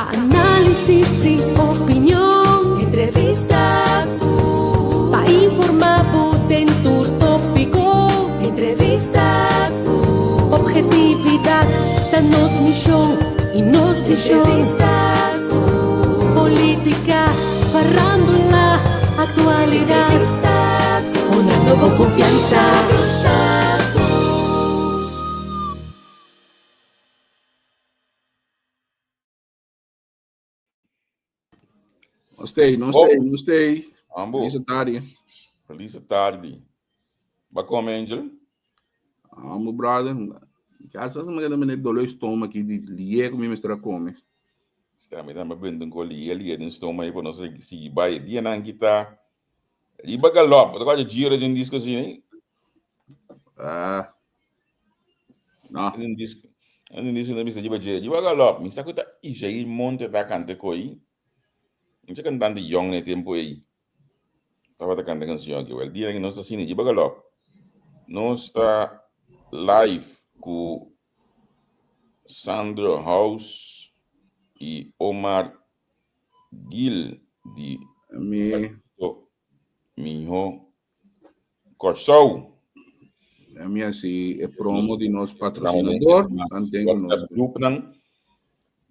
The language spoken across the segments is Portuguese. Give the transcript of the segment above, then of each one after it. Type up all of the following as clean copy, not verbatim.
Análisis y opinión, entrevista para informar en tu tópico, entrevista objetividad, danos mi show y nos di show, política, farándula, actualidad, una nueva confianza. Não stay. Feliz tarde. Bacom, Angel? Ambo, brother. Essas manhã me deu estômago aqui de lier com minha mistura come. Kami na mabendong ko liya din stoma aí para nós se vai dia na kita. E bagalop, tu pode gira de disco assim. Não. Um disco na missa de badia. De bagalop, missa que tá e já ir monte da cante coi. Não sei cantando young né tempo aí. Tava da cante canção aqui. O dia que nós assim de bagalop. Nós está live com Sandro House e Omar Gil de Miho Corsou. A minha assim é promo de nosso patrocinador. WhatsApp group não.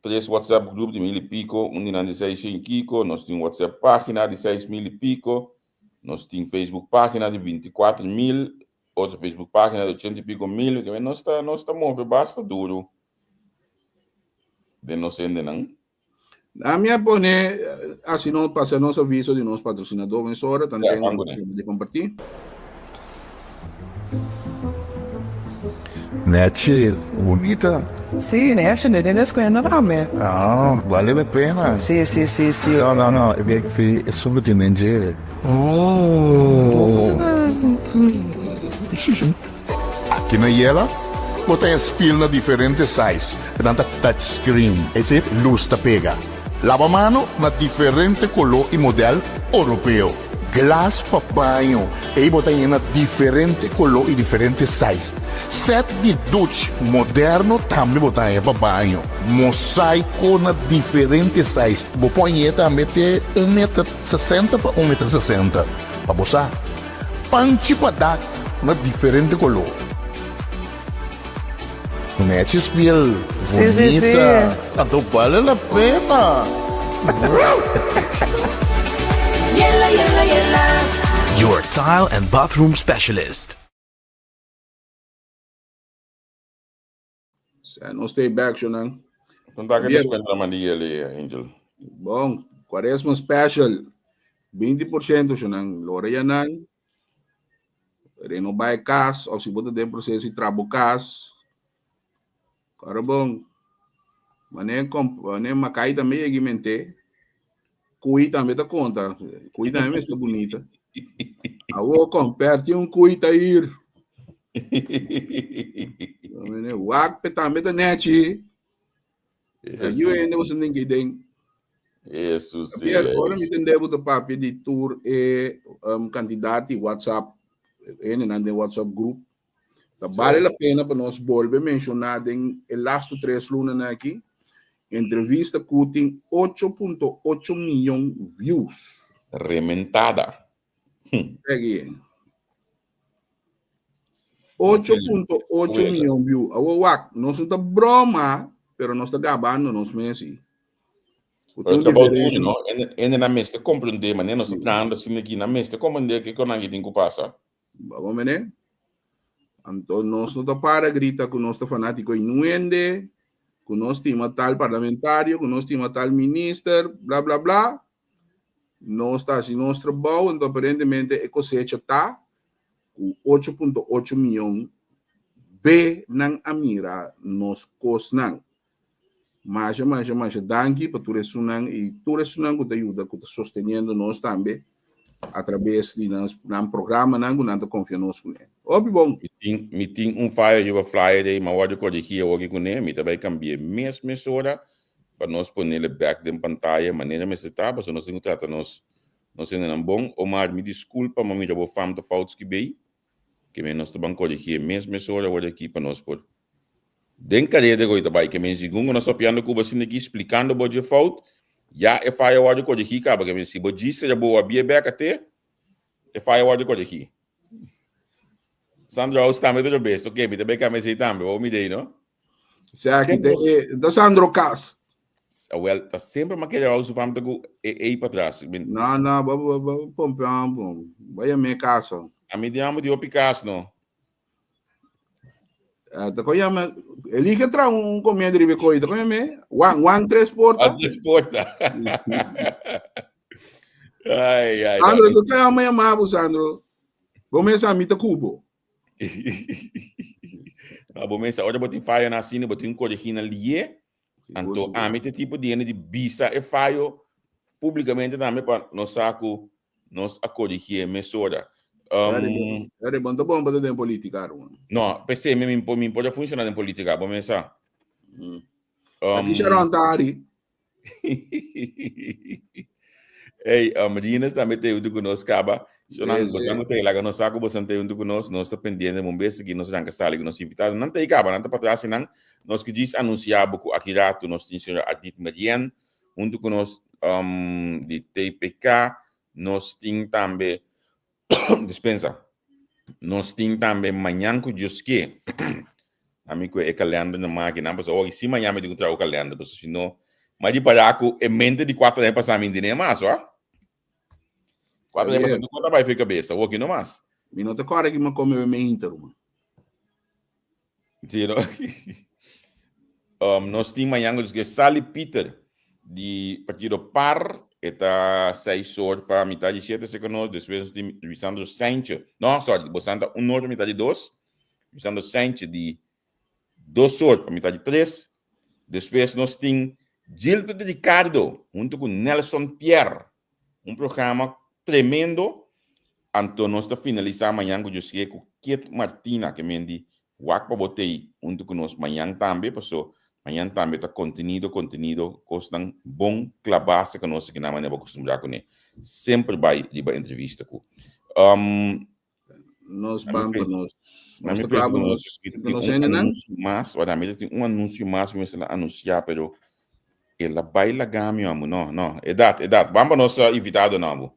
3 WhatsApp group de 1000 e pico, de 6 e pico. Nós temos WhatsApp página de 6.000 e pico. Nós temos Facebook página de 24.000. Outra Facebook página de 80 e pico mil. Que nós está movendo bastante duro. De nós ainda não. A minha pone assim não passa nosso aviso de nosso patrocinador nessa hora também de compartilhar. Net, bonita. Sì, ne esce nelle scuole rame. Ah, vale a pena. Sì. No, é sobre de Nigeria. Aqui na Yela, botar espelho na diferentes sizes. Tanto touchscreen, esse luz tá pega. Lava-mano na diferente color e modelo europeu. Glass para banho, e botar na diferente color e diferente size. Set de douche moderno também botar para banho. Mosaico na diferente size. Vou pôr também ter 1,60 m para 1,60 m. Para botar. Panchi para dar na diferente color. Net Spiel, bonita. Tanto vale a pena. Your tile and bathroom specialist. Não stay back, Shonan. Então tá aqui na mania ali, Angel. Bom, Quaresma Special, 20%, Shonan. Loreanan. Renovar casa, ou se botar dentro do processo de trabalho casa. Cara bom. Mané macai também é guimente. Cui também tá conta. Cui também está bonita. A vou comprar cui tá ir. O acpe também tá net. Aí eu ainda você ninguém tem. Isso sim. Agora me entendeu do papel de tour e candidato WhatsApp. Em WhatsApp group. Vale a pena para nós volver a mencionar em last 3 lunas aqui. Entrevista que tem 8.8 milhões de views. Rementada. Aqui. 8.8 milhões de views. Nós não estamos broma, mas nós estamos gabando nos meses. Está bom, não? Ainda na mesa, compreender, mas nós estamos assim aqui na mesa, compreender que não tem que passar. Vamos ver. Então, nós não estamos para gritar com o nosso fanático inuende. Com nós temos tal parlamentário, com nós temos tal ministro, blá, blá, blá. Nós estamos assim, nosso trabalho, então, aparentemente, a cosecha está com 8.8 milhões B não amira nos cosnan. Mas, danke para tu ressonan e tu ressonan que te ajuda, que te susteniendo nós também, através de um programa, não confia nos com ele. Óbvio, bom. Me tem fire de flyer aí, mas pode corrigir hoje com ele, me também cambiar mesmo hora para nós pôr ele back de pantalla, maneira me se tá, para nós não trata nós não bom. Ou mais me desculpa, mas me já vou fazer de faltas que bem, que me nós também corrigir mesmo hora hoje aqui para nós pôr. Den cadeia coisa vai que men segundo nós sopiando Cuba assim aqui explicando o que falta, já é faia o que aqui acaba que men se o disse já boa bia beca até é faia o que aqui. Sandro está me do best, ok, me também que me sei também, vou me dei, não? Se aqui da Sandro Cas. Well, tá sempre uma queira o vamos ter para trás. Não, bom, vai a minha casa. A mim diamo de Picasso, não. Tá conhece, ele que traz comida de coisa, conhece? One três porta. A desporta. Ai. Sandro, tu quer amanhã mais, Sandro? Vamos começar a mita cubo. Bom, mas agora botem faia na cena, botem corrigir ali. Então, a mim tipo de bisa é faio publicamente também para nós saco nós a corrigir mesura. Era bom, tá bom para dentro política, Não, pensei me pode funcionar em política, vamos pensar. Aqui já não tá ali. Ei, Marinas também tem um conosco, caba. Se não tem lá, nós saco você tem um conosco, nós está pendendo um beijo que nós já que sala que nós invitado, não tem caba, não tá para trás não. Nós que diz anunciar pouco aqui rato, nós temos senhor Adit Marian, um conosco de TPK, nós temos também dispensa. Nós temos também manhã com Jusque. A mim que é calenda na máquina, mas hoje sim manhã me digo trago calenda, porque senão mas de paraco é mente de 4 anos passar mim de nem mais, ó. 4 anos passar, tu vai ficar cabeça, o aqui não mais. Minuto agora que me come me inteiro, mano. Tiro. Nós temos manhã que Sally Peter de partido par está 6 horas para metade de 7 segundos, depois temos Lisandro Sánchez. Não, sorry, Bosanda 1 hora para metade de 2. Lisandro Sánchez de 2 horas para metade de 3. Depois nós temos Gilberto Ricardo, junto com Nelson Pierre, um programa tremendo. Então, nós estamos finalizando amanhã com o José com Kate Martina, que me diz, Wakpa botei, junto com nós amanhã também, porque amanhã também está conteúdo, costam bom clabase que nós que não vamos acostumar com ele. Sempre vai de entrevista com. Nós vamos, nós tem um anúncio mais, mas anunciar, pero ela baila gami, amo, não, edad, vamos nosso invitado, não.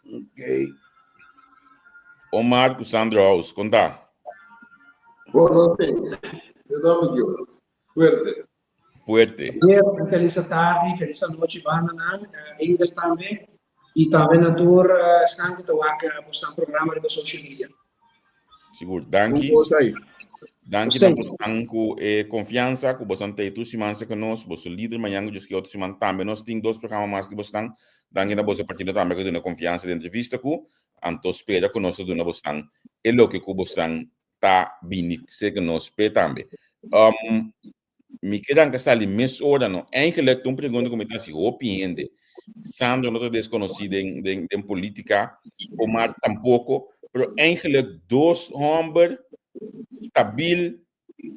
Ok. Omar Sandro House, conta. Boa noite, eu dou Deus. Fuerte. Feliz tarde, feliz noite, Vananan, Ingrid também. E também na tour, estão que estão programa de social media. Seguro, danke. Danke na com confiança que você tem tu semana conosco, você líder manhã que eu outro semana também nós temos 2 programas mais que você danke na você partida também que dá confiança de entrevista com, anto espera conosco do na você é lo que você tá bem sei que nós espera também. Me quedan que sair mês hora não, eigenlijk um pergunta como está se opinião. Sandro não é desconhecido em política, Omar tampouco, pero eigenlijk 2 homens stabil,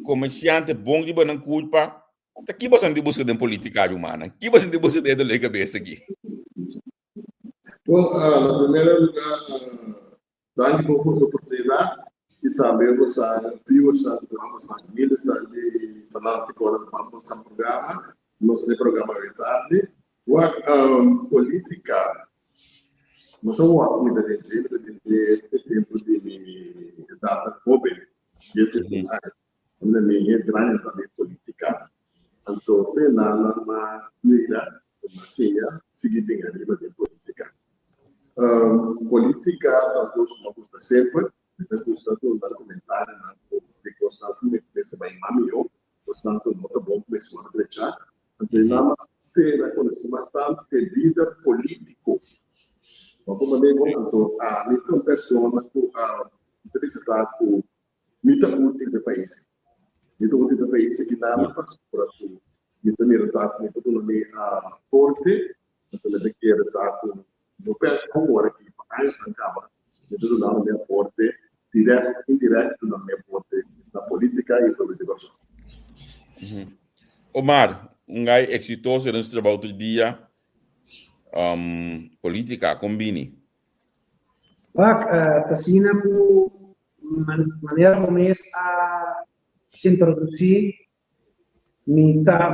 comerciante, bom de boa culpa. Aqui você não busca de política humana. Aqui você não busca de ler cabeça aqui. Bom, na primeira lugar, danke por a oportunidade e também você viu essa família está de falar de coisa para o programa, nosso programa de tarde. Política, não estou a cuidar de tempo de data jovem, de onde me entra também política. Então, na vida, mas seguir bem a nível de política. Política, tanto como custa sempre, custa todo dar comentário, de constante me pensa bem mamio, constante muito bom começar a treinar. Então, se reconhece bastante que vida político. Como eu digo, a muita pessoa que interessada com muita útil do país. Muita útil do país que dá uma pastora com muita mirada com economia forte, então ele quer estar com no pé como aqui para essa cama. Então dá uma forte direto indireto na minha forte na política e política. Omar, gai exitoso nesse trabalho do dia, política, combine. Tasina po maneira como a introduzir minta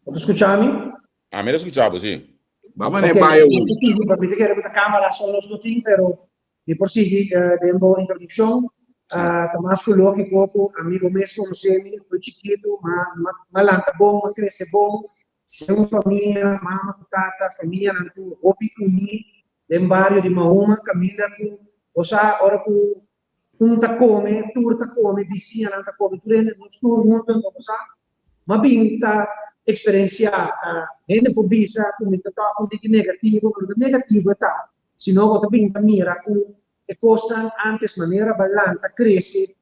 Pode escutar-me? Ah, me escuchaba, sí. Vamos a baia hoje. Permite que a câmera só nos notinho, pero e por seguir dando introdução, Tomás colocou que amigo mesmo conhecemos, foi chiquito, mas lanta bom, cresce bom, tem uma família, mama, tata, família, nantu, opi kuni, dem barrio de Mahoma, caminha com, osa, ora com punta come, turta come, vizinha nanta come, turene, nos turno, osa, mas binta experienciar gente por bisa como está com de negativo, porque negativo está, senão você binta mira com e costa antes maneira balanta cresce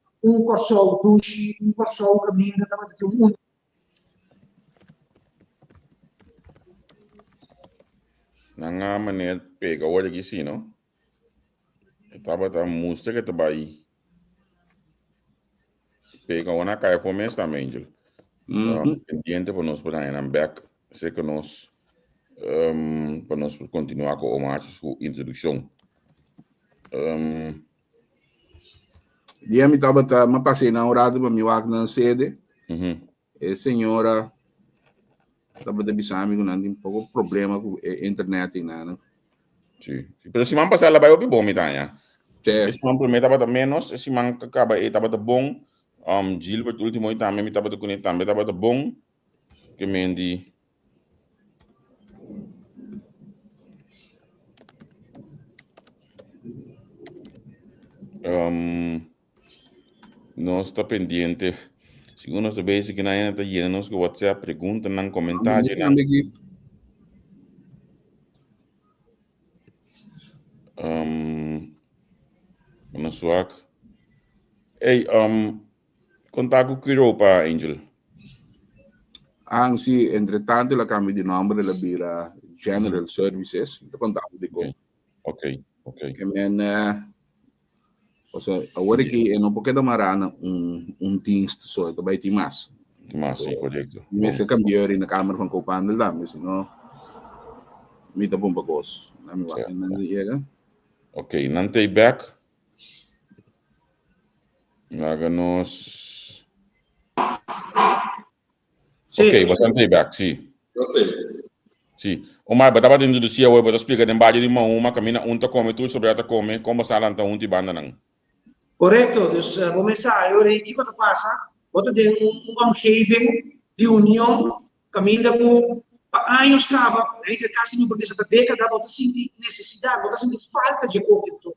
corso dushi, corso caminho, tá mas um Nanga maneira pega olha aqui sim, não? Tava tá música que tá aí. Pega uma caia fomenta também, Angel. Pendiente para nós para ir back, sei que nós para nós continuar com a sua introdução. Dia me tava uma passei na hora para me wak na sede. E senhora tava de bisami com um pouco problema com a internet né. Sim. Pero se man passar lá vai ouvir bom me tá, Sim. Esse man primeiro tava menos, esse man acaba tava bom. Gilbert último também me tava de conectar, também tava bom. Que mendi nós está pendiente. Segundo nós sabemos que na está lleno que WhatsApp pergunta num comentário, na sua. Ei, contar com Europa, Angel. Anzi, entretanto, la cambio di nome la bira General Services, contato di go. Ok. Che men agora que não porque da marana dienst so to vai ti mas. Mas sim, correto. Me se cambiar na câmera van Copandel lá, mas não me tá bom bagos. Na me vai na chega. Ok, nante back. Naganos. Sim. Ok, bastante back, sim. Gostei. Sim. Omar, batava de introduzir hoje, bata explica de base de uma camina unta come tu sobre ata come, como salanta unti banda nang. Correto, dus começar, ora aqui quando passa, você tem omgeving de união, caminha por anos cava, aí que quase me porque essa década você sente necessidade, você sente falta de coisa.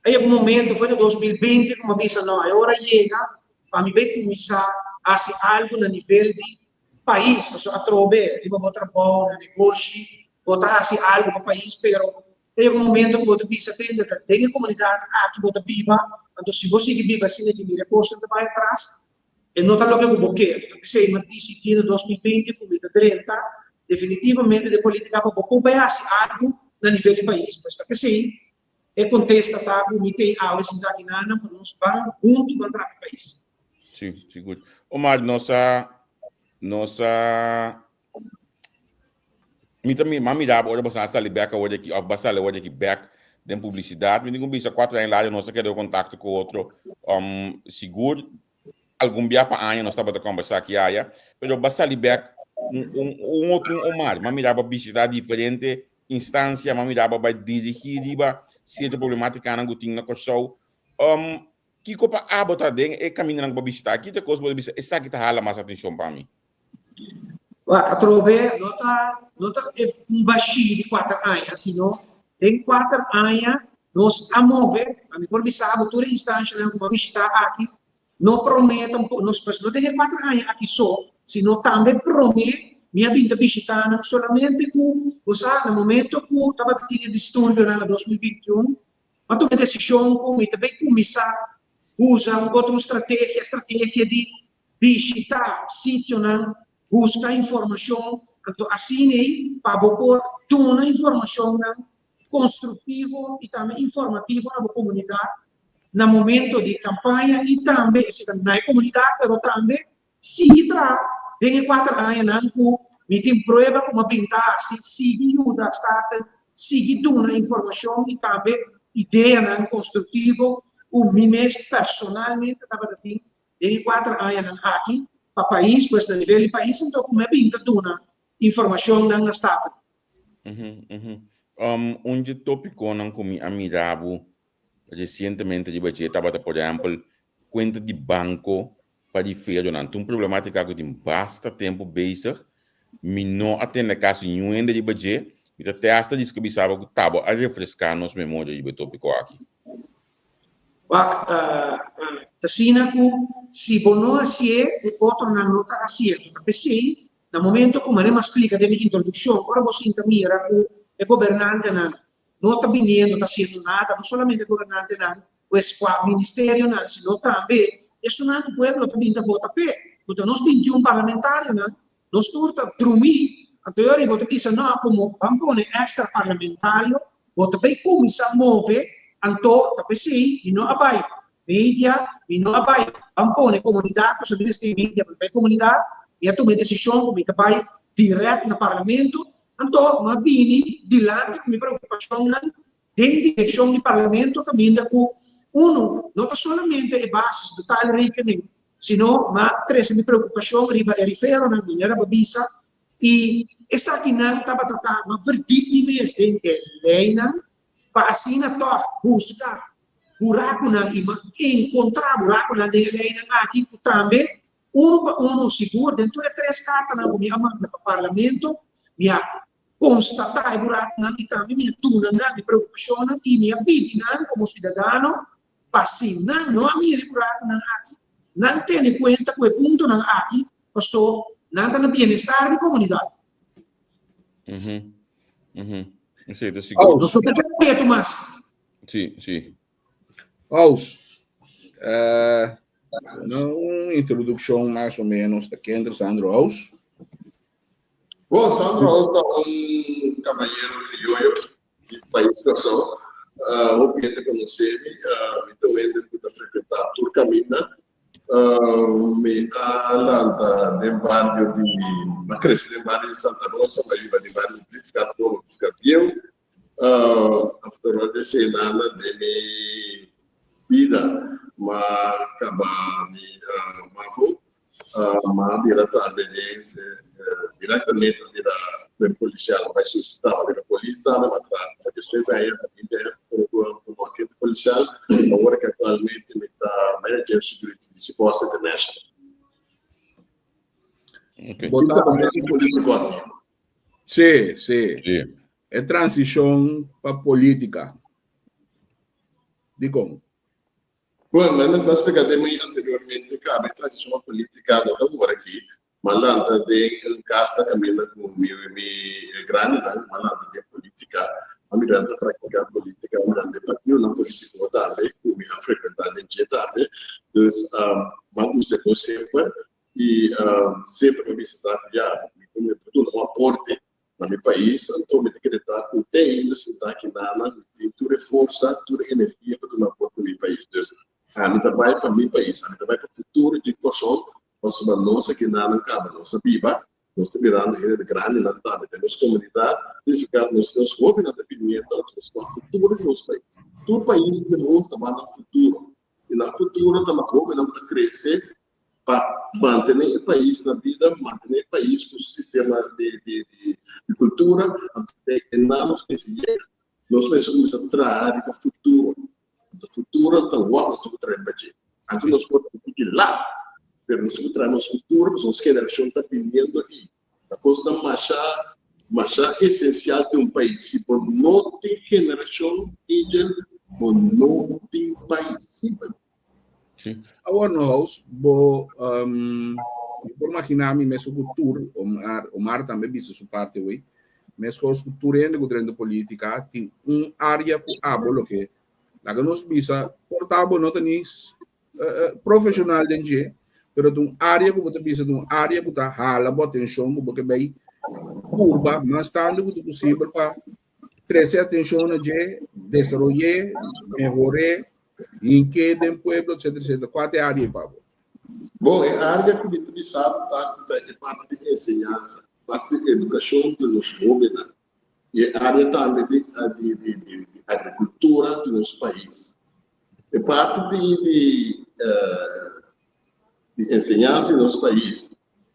Aí algum momento foi em 2020 como disse não, agora chega para me ver começar a fazer algo no nível de país, porque a trove, riba botar bom, negócio, botar fazer algo para o país, pero aí algum momento que você precisa ter comunidade aqui você viva. Então, se você que vive assim, de mira, posso te vai atrás, e não está logo como que, porque se uma disciplina 2020, como 30, definitivamente de política para acompanhar algo no nível do país, mas está que sim, é contesta tá, como tem aulas em Daginana, para nós vamos junto contra o país. Sim, seguro. Omar, nossa, mami dá agora bastante ali back agora aqui, bastante agora aqui back. De publicidade, me digo bisa 4 anos lá, nós queremos contato com outro seguro, algum dia para ano nós estamos a conversar aqui, mas basta liberar outro Omar, mas mirava visitar diferente instância, mas mirava para dirigir, certa problemática na gutinha na coção, que copa abota den e caminhando para visitar, que te coisa pode visitar, essa que tá hala mais atenção para mim. A trove, nota é baixinho de 4 anos, assim, não? Tem 4 anos, nós a mover, a mim por bisabo, toda instância, como visitar aqui, não prometam, nós não temos 4 anos aqui só, senão também promete, minha vinda visitar, não somente com, você, no momento que estava tendo distúrbio em 2021, mas tomei decisão, como também começar a usar uma outra estratégia de visitar sítio, buscar informação, então assim, para pôr toda a informação, construtivo e também informativo na comunidade, no momento de campanha e também na comunidade, mas também se trata de 4 anos me tem prova como pintar, se ajuda a estar, se dando informação e também ideia construtivo, o mim mesmo personalmente estava assim, de 4 anos aqui, para o país, para esse nível de país, então como é pinta dando informação na Estado. Onde tópico não comi amirável recentemente de budget, por exemplo, conta de banco para de feira, não tem problemática que tem bastante tempo bezig, me não atende caso nenhum de budget, e até hasta diz que bisava que estava a refrescar nossa memória de tópico aqui. Tasina ku si bono asie e outro na nota asie, pensei no momento como a mas explica de minha introdução, ora você mira ku é governante na nota vindo tá sendo nada, não somente governante na o ministério na, sino também isso não o povo também vota pe, então nós 21 parlamentares na, nós turta trumi, a teoria vota pensa não como vamos extra parlamentário, vota bem como se move anto tapi si ino abai media ino abai ampone comunidade so deste media para comunidade e a tomar decisão como abai direto no parlamento anto ma bini dilante com preocupação na direção do parlamento caminha com uno não somente é base do tal rekening sino ma três me preocupação riba e rifero na maneira babisa e essa que não estava tratando ma verdade mesmo que leina pasina to buscar buraco na ima encontrar buraco na lei na aqui também uno seguro dentro de 3 cartas na minha manda para parlamento minha constatar buraco na e também minha tuna na preocupação e minha pedindo como cidadão pasina não a minha buraco na aqui não tem conta com o ponto na aqui passou nada no bem-estar da comunidade. Sim, tá seguro. Sim. Aus, uma introdução mais ou menos da Kendra Sandro Aus. Bom, Sandro Aus é cavalheiro crioulo de país que eu sou. O Pedro conhece-me, então ele está frequentar Turcamina, me alanta de bairro de uma crescente de bairro de Santa Rosa, mas de bairro de Fiscador, Fiscapião, after the nada de minha vida, mas acaba me mas diretamente da policial, mas suscitava da polícia, mas a questão é como aquele policial, agora que atualmente me está manager security de Posse International. Sim. É transição para política. Digo. Bueno, nós pegamos anteriormente que a transição política não agora aqui, mas lá de casta caminha com meu grande, mas lá de política, a miranda prática política, a miranda partido na política também, como a frequentar de dia também, mas gosto de sempre e sempre me visitar já, como tudo um aporte no meu país, então me decretar que tem ainda sentar aqui na tem toda força, toda energia para dar aporte no meu país. A gente trabalha para o meu país, a gente trabalha para o futuro de Kosovo, nós somos aqui na Ancaba, nossa Biba, nós estamos virando rede grande na Ancaba, temos comunidade, nós jovens na dependimento, nós temos o futuro do nosso país. Todo país do mundo está no futuro, e no futuro está na rua, nós vamos crescer para manter o país na vida, manter o país com o sistema de cultura, nós precisamos entrar para o futuro. O futuro está lá, nós temos que trazer para gente. Aqui nós podemos ir lá, mas nós temos que trazer nosso futuro, mas nossa geração está pedindo aqui. A coisa mais essencial de país. Se não tem geração, não tem país. Sim. Agora nós, vou imaginar mesmo cultura, o Mar também disse sua parte, mesmo a cultura dentro da política, tem área que abolo que la que nós bisa portable não tem profissional dentro, pero tem área que você bisa tem área que tá hala atenção que você vai curva, mas tanto que possível para trazer atenção de desenvolver, melhorar, em que do pueblo, etc. Qual é a área, Pablo? Bom, a área que me sabe é parte de ensinança. basta educação de nos jovens e a área também de agricultura do nosso país. É parte de ensinança do nosso país,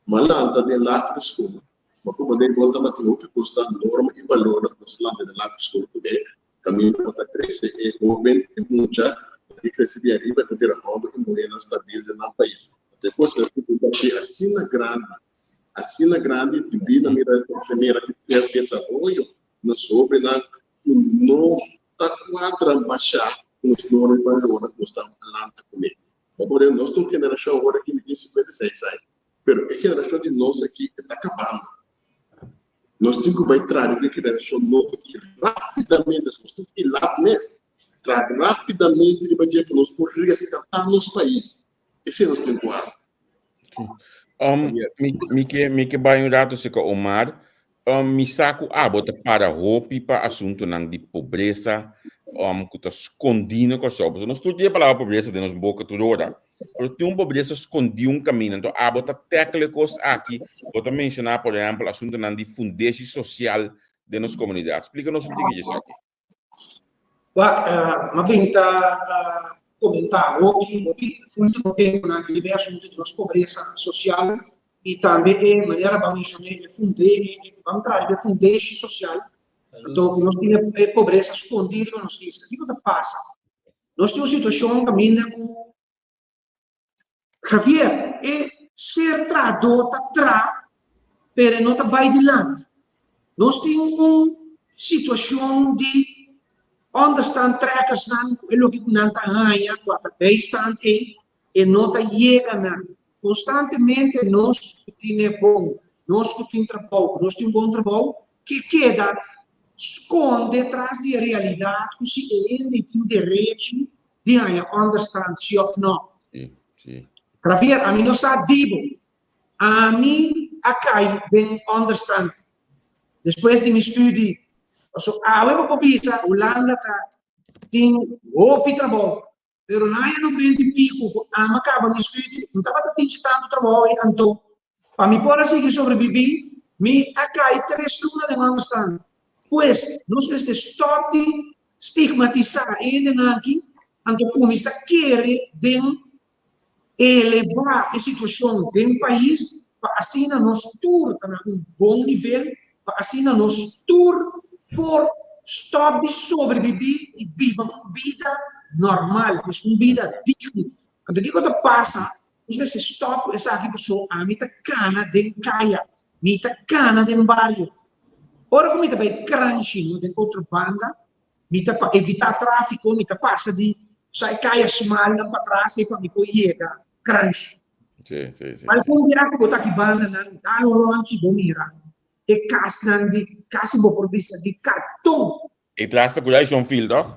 mas lá está de lá para a escola. Mas como de conta que tem que custar norma e valor do nosso lado de lá para a escola, porque caminho para crescer é jovem e muita e crescer de arriba para ter a mão e morrer estável no país. Depois nós temos que ter assina grande de vida primeira que ter desenvolvimento no sobre não está quadra baixar nos normas e valores que estamos falando também. Agora nós temos uma geração agora que tem 56 anos, mas a geração de nós aqui está acabando. Nós temos que vai trazer a geração nova que rapidamente, nós temos que ir lá mesmo, trazer rapidamente para nós poder resgatar nosso país. Esse nós temos que fazer. Me que vai um rato se com Omar, me saco bota para roupa para assunto não de pobreza, que está escondido com as pessoas. Não estou dizendo para a pobreza de nos boca toda hora, mas tem uma pobreza escondida um caminho. Então, bota técnicos aqui, bota mencionar, por exemplo, assunto não de fundência social de nossa comunidade. Explica-nos o que é isso aqui. Mas bem, comentar muito tempo na diversos de nós pobreza social e também maneira para mencionar a fundência social. Então nós temos pobreza escondida nos dias. O que passa? Nós temos situação que ainda com Javier é ser tradutor para não vai adiante. Nós temos uma situação de understand trackers nan o que nanta ganha quando bestand e nota chega constantemente nós tem bom nós tem trabalho nós tem bom trabalho que queda esconde atrás da realidade que se ainda tem direito de understand se ou não. Javier, a mim não sabe vivo a mim acai bem understand depois de me estudo. So, eu vou pensar, Holanda tem roupa e trabalho, mas não é 20 pico, acaba no estúdio, não estava tendo tanto trabalho, então, para me poder seguir sobreviver, me acai 3 lunas de understand. Pois, nós precisamos stop de estigmatizar ainda aqui, então, começar a querer elevar a situação do país, para assim nós turnos a um bom nível, para assim nós turnos por stop de sobreviver e viver uma vida normal, uma vida digna. Então, o que passa? Às vezes, stop essa pessoa, a mim está cana de caia, me está cana de bairro. Ora, como vai crunching de outra banda, me está para evitar tráfico, me está passa de sai caia small para trás e para me chegar crunch. Mas quando eu vou botar aqui banda, não dá no ronchi do mira. E casi por provvista di cartão. E trasta Curation Field, toch?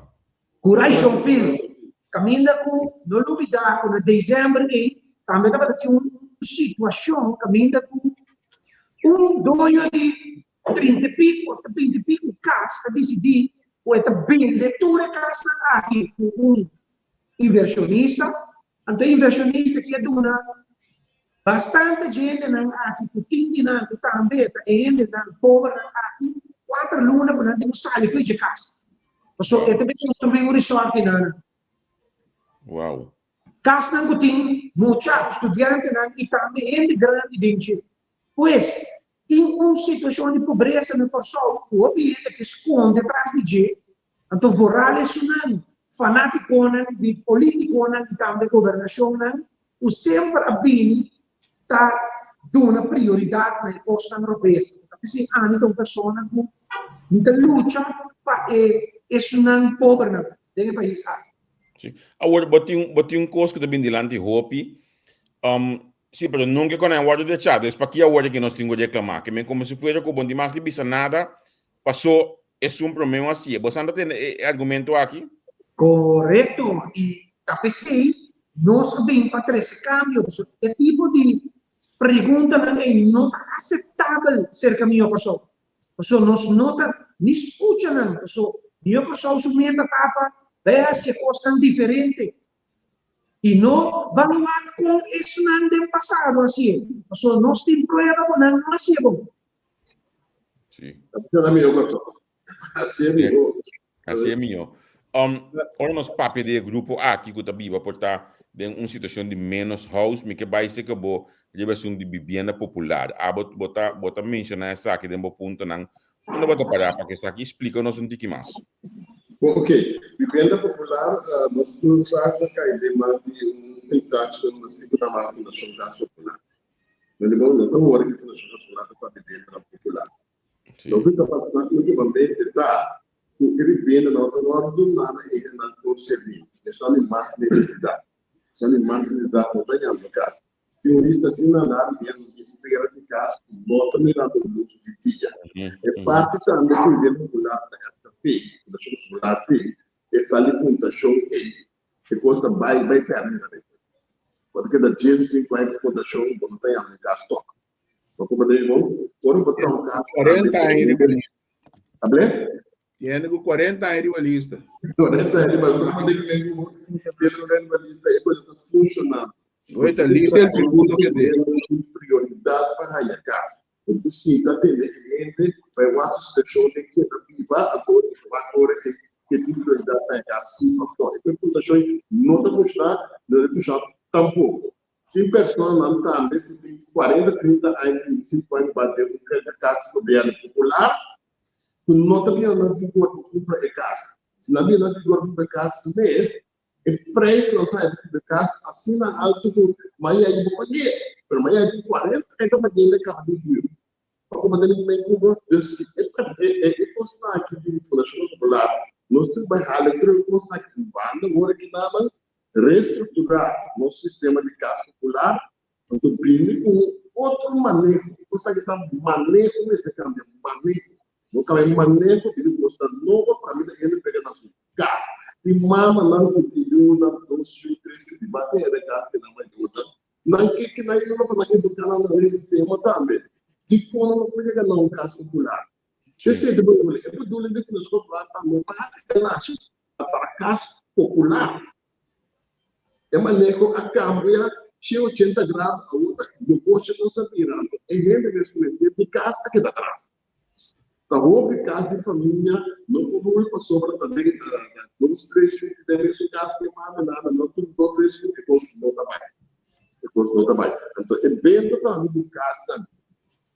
Curation Field. Caminda com, não duvida, com dezembro e também estava aqui uma situação, caminda com doio de 30 pico casa, que decidi, ou é bem de toda casa aqui, com inversionista, então inversionista que é dona bastante gente aqui que tem que também ainda pobre aqui 4 lunas para não sair de casa. Só que também um resort na. Uau. Casa não tem muitos estudantes e também gente grande dentro. Pois tem uma situação de pobreza no pessoal, o ambiente que esconde atrás de gente. Então vorales não fanático de político e também governação o sempre abini está dando prioridade na costa europeia. Porque se há uma pessoa que luta para isso não pobre no país. Sim. Agora, botei coisa que também delante hopi. Sim, mas nunca quando é hora de chat, é para que a hora que nós temos de reclamar, que como se fosse com bom demais de bisa nada, passou é problema assim. Você não tem argumento aqui? Correto. E tapecei nós também para esse câmbio, é tipo de pergunta que não está aceitável ser caminho pessoal. Pessoal, nós não escuta não, pessoal. Minha pessoa sumenta tapa, veja coisa diferente. E não vamos lá com isso não tem passado assim. Pessoal, nós temos problema com não assim bom. Sim. Então, é meu coração. Assim é meu. Assim é meu. Ora nós papi de grupo aqui que tá viva por estar em uma situação de menos house, me que vai ser que bo levação de vivienda popular. Bota mencionar essa aqui dentro ponto não. Não bota parar para que essa aqui explica nós um pouquinho mais. Bom, ok. Vivenda popular, nós todos sabemos que a ideia de um paisagem que não se chama a Fundação Casa Popular. Não estamos agora que a Fundação Casa Popular para vivenda popular. Então, o que está passando ultimamente está ele vende na outra hora do nada e na conselho. Isso é mais necessidade. Isso é mais necessidade não tem no caso. Tem um lista assim na área de espera de casa, nota mirando o luz de dia. É parte também do governo popular da FP, da Fundação Popular tem, essa ali pontuação que custa vai perder também. Pode que da 10,50 pontuação não tem no caso toca. Então, como eu digo, quando botar um caso 40 anos rivalista. Tá bem? E é 40 anos rivalista. 40 anos, mas como tem que rivalista aí para funcionar. Oita lista é o tributo que tem. Prioridade para a casa. Eu preciso atender gente para o associação de que está viva agora que tem prioridade para a casa. Sim, para a reputação não está custando, não está custando tampouco. Tem pessoas lá também que tem 40, 30 anos, 25 anos, bater com a casa do governo popular, que não está vendo vigor para a casa. Se não vier vigor para a casa, o preço não está em casa, assim na alto do Maia de Bocadia. Pero Maia de 40, então Maia de acaba de vir. Como ele também como é constar aqui de Fundação Popular, nós trabalhamos com constar aqui de banda, agora que nada reestruturar nosso sistema de casa popular, então brinde com outro manejo, constar que está manejo nesse câmbio, manejo. Não cabe manejo que ele custa novo para mim ainda pegar na sua casa. E mama não continua na 2, 3 de bater da casa na ajuda. Não que não para educar no sistema também. De como não pode ganhar um caso popular. Esse é o do definição popular também para que nasce para casa popular. É manejo a câmbio de 80 graus a outra do coche não se virando. É gente mesmo de casa aqui atrás. Tá bom, casa de família, não pode passar para também, nos 3 filhos de Deus, casa de nada, não tudo 2, 3 filhos que construam trabalho. Então, é bem totalmente de casa também.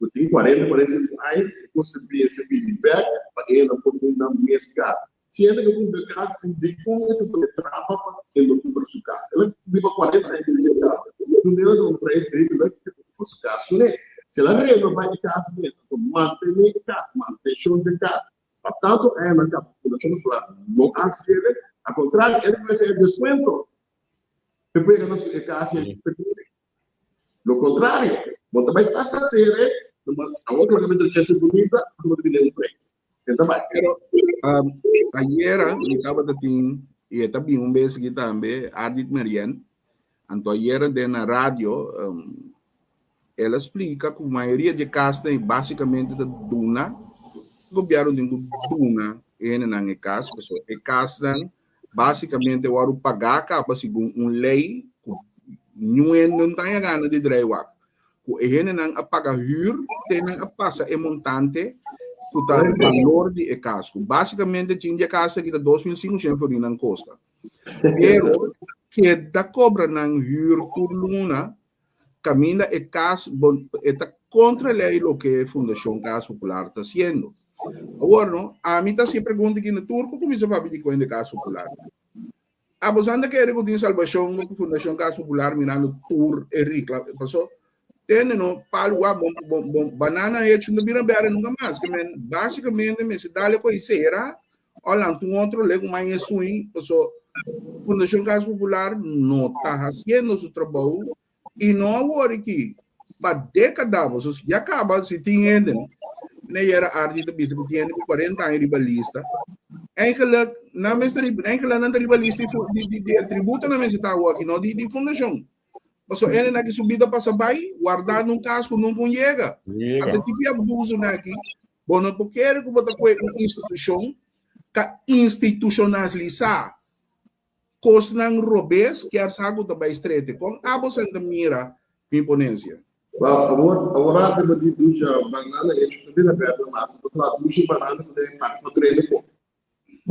Eu tenho 40, 45 anos, eu consegui receber back, para ele não pode dar minha casa. Se ele não tem casa, de como é que você trabalha para ele não comprar sua casa. Ele vive 40 anos de casa. O dinheiro não preço, ele não tem sua casa, né? Se ela não vai de casa mesmo, mantém de casa, mantém show de casa. Portanto, é na Fundação Popular. Não aceita, ao contrário, ele vai ser desconto. Depois que a nossa casa é pequena. No contrário, você vai estar satisfeito, a outra vai ter chance bonita, você vai ter um preço. Então, vai. Pero, ayer, estava assim, e também vez que também, Ardit Marian, então ayer na rádio, ela explica que a maioria de casas é basicamente da duna, o governo tem duna, não é casa, é casa, basicamente, o aru pagar acaba segundo uma lei, não tem a gana de draiwak. O não apaga hyr, tem a passa é montante, o valor de casa. Basicamente, tinha casa que dá 2.500 por na costa. Pero, que da cobra na hyr por luna, camina e casa está contra a lei o que a Fundação Casa Popular está fazendo. Agora, a mim está se pergunta que no turco como se faz com a Casa Popular. A você anda que tem salvação da Fundação Casa Popular mirando tour e reclama. Passou, tem no palo banana hecho no birabera nunca mais. Que basicamente me se dá com isso era, olha, um outro lego mais suim. Passou, Fundação Casa Popular não está fazendo seu trabalho. E não agora que, para décadas, se já acaba, se tem ainda, né, era arte da bisa que tinha 40 anos rivalista, aquela não é rivalista de tributo na mesa tá aqui, não de fundação. Porque ele na que subida passa vai guardar num casco não chega. Até tipo abuso aqui. Bom, não porque que botar com uma instituição que institucionalizar costa não robes que arsago também estreite com a você mira imponência. Agora temos de ducha banana e tipo de aberta mas outra ducha banana de para treino com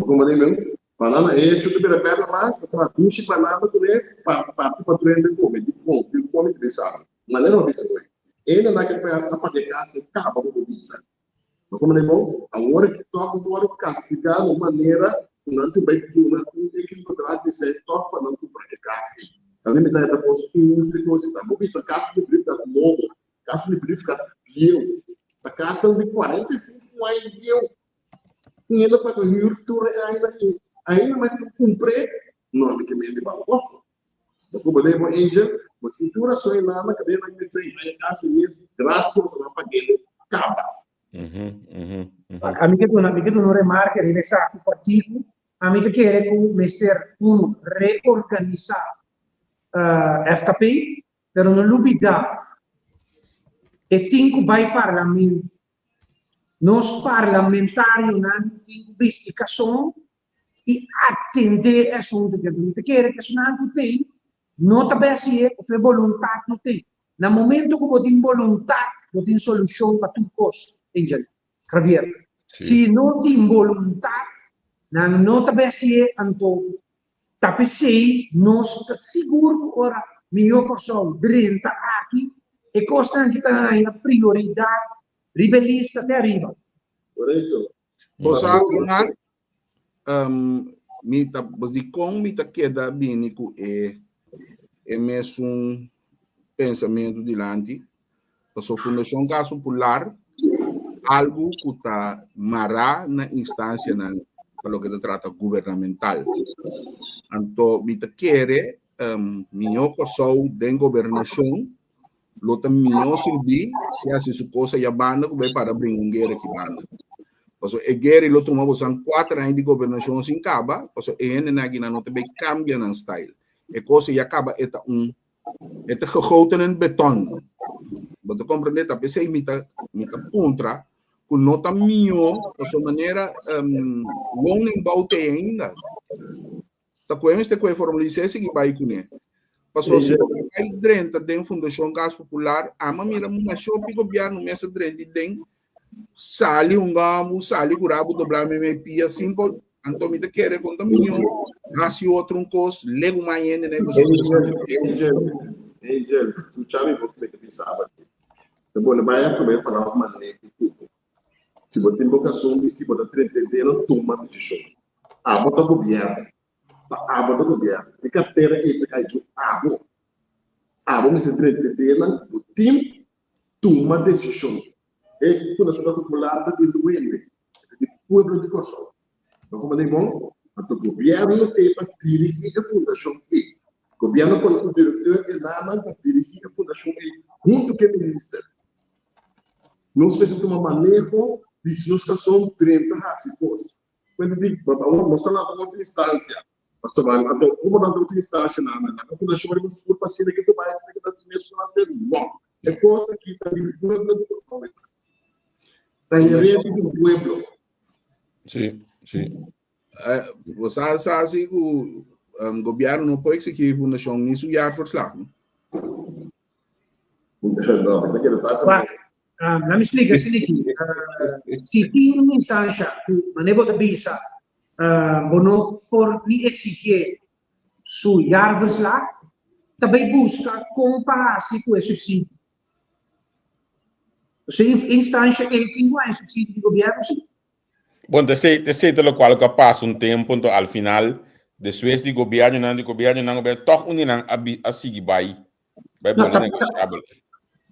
como nem mesmo banana e tipo de aberta mas outra ducha banana de para treino com de come de sabe maneira uma vez foi ainda naquele para pagar casa acaba com isso como nem bom agora que toca agora castigar de maneira não te vai que não tem que encontrar de ser top para não comprar casa. Kami minta ada postinhos de coisa, tá? Vou pensar carta de brief da novo, carta de brief da bio, a carta de 45 anos bio, e ainda para o YouTube ainda mais que cumprir, não me que me de balcão. Eu vou poder com Angel, mas cultura só ainda na cadeia vai me sair, aí casa mesmo, graças a paguei capa. Amiga tu não remarca, ele sabe o partido, amiga que ele com mister reorganizar FKP, pero não lubida. E tinha vai parlamento. Nós parlamentários não temos investigação e atender assunto que não quer que não tem, não também se é vontade não tem. No momento que você tem vontade, você tem solução para tudo coisa, Angel, Javier. Se não tem vontade, não também se é então. Tapi se nós seguro ora melhor pessoa drenta aqui e costa que está na prioridade rebelista até arriba. Correto. Bosa mita bos di kong mita queda bínico é mesmo pensamento de lante. A Fundação Gas Popular algo que está mará na instância na pelo que se trata governamental. Então, me quer minha pessoa da governação, lota minha servir, se assim sua coisa já banda, que vai para abrir guerra aqui banda. Então, a guerra lota uma bolsa 4 anos de governação sem caba, então, é na que não também cambia na style. A coisa já acaba eta gegoten in beton. Você compreende? Tapi saya mita contra com nota minho, de sua maneira, woningbouw te ainda. Tá com este que formalizar que vai com ele. Passou se vai dentro da Fundação Gas Popular, ama mira uma shopping governo mesa dentro de sali gambo, sali curabo dobrar me pia simple, então me quer conta minho, nasce outro cos, lego mais né, Angel, tu sabe porque que pensava. Depois vai também falar uma maneira se você tem vocação, se você tem entender, toma decisão. Bota governo. Bota governo. E carteira é para cair. Vamos se entender, o time toma decisão. É Fundação Popular da Duende, do povo de Kosovo. Então, como é bom, o governo tem para dirigir a Fundação E. O governo, quando o diretor é nada para dirigir a Fundação E, junto com o ministro. Nós precisamos tomar manejo de nós são 30 raças. Quando digo, vamos mostrar na outra instância. Então, como na outra instância, na Fundação E, o paciente que tu vai ser que está se mesmo nascendo. Bom, é coisa que está no povo de Kosovo. Está em rede do povo. Sim. Você sabe que o governo não pode executar a Fundação nisso e há forçado. Não, mas está querendo estar não me explica, se tem uma instância que maneira de pensar, não por exigir sua árvores lá, também busca comparar-se com esse subsídio. Se instância ele tem mais subsídio do governo, sim. Bom, de certo lo qual que passa tempo, então, al final, depois de governo, toch uninan a seguir vai bola negociável.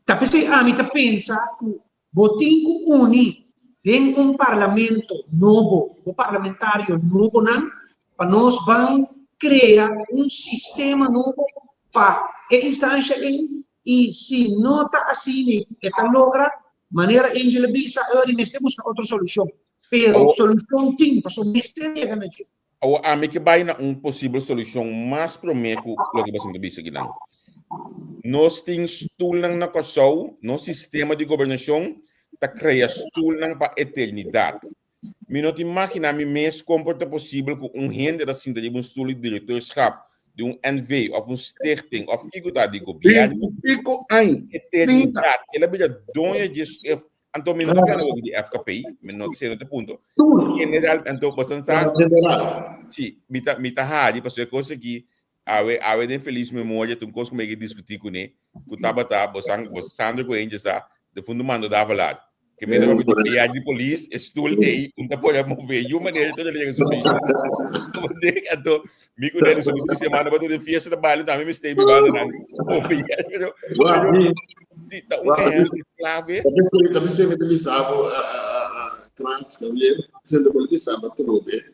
Tapi saya kita pensa que voting ku uni den parlamento novo, parlamentário novo nan, para nós vamos criar sistema novo para a instância e se não está assim, está logra maneira Angela bisa agora nós temos outra solução. Pero solução tem, para o mistério que nós. A mim que vai na possível solução mais prometo lo que você bisa aqui não. Nós temos stoel na Kosovo, no sistema de governação, está criando stoel para a eternidade. Me não te imagina me mais comporta possível com gente assim de stoel de diretorschap de NV of stichting of igual tá de governo Pico aí. eternidade. Ele é donha de então me não quero de FKPI, me não sei no ponto. General então você sabe. Sim, mita hadi para você conseguir awe de feliz memória tu consegue discutir com ele. Tu tabata Sandro com ele já de fundo mando dava lá. Que me não de polícia, estou aí, não pode mover de uma maneira toda liga sobre isso. Então, me com ele sobre isso semana para de fiesta da baile também me esteve banda não. Sim, tá clave. Também se utilizava a trans, se utilizava trobe,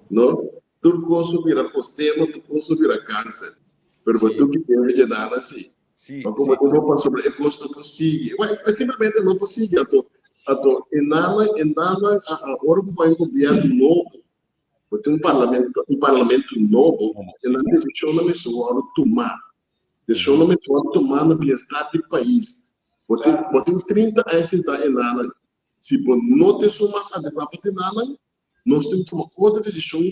não? Tudo coisa vira postema, tudo coisa vira câncer. Pero tu que tem de nada assim. Sim. Como eu vou sobre o custo possível. Mas simplesmente não possível. Então, enana agora que vai um governo novo, tem um parlamento novo, ela deixou na pessoa tomar. Deixou na pessoa tomar na bem-estar do país. Tem 30 anos em enana. Se não te sumas adequado para enana, nós temos que tomar outra decisão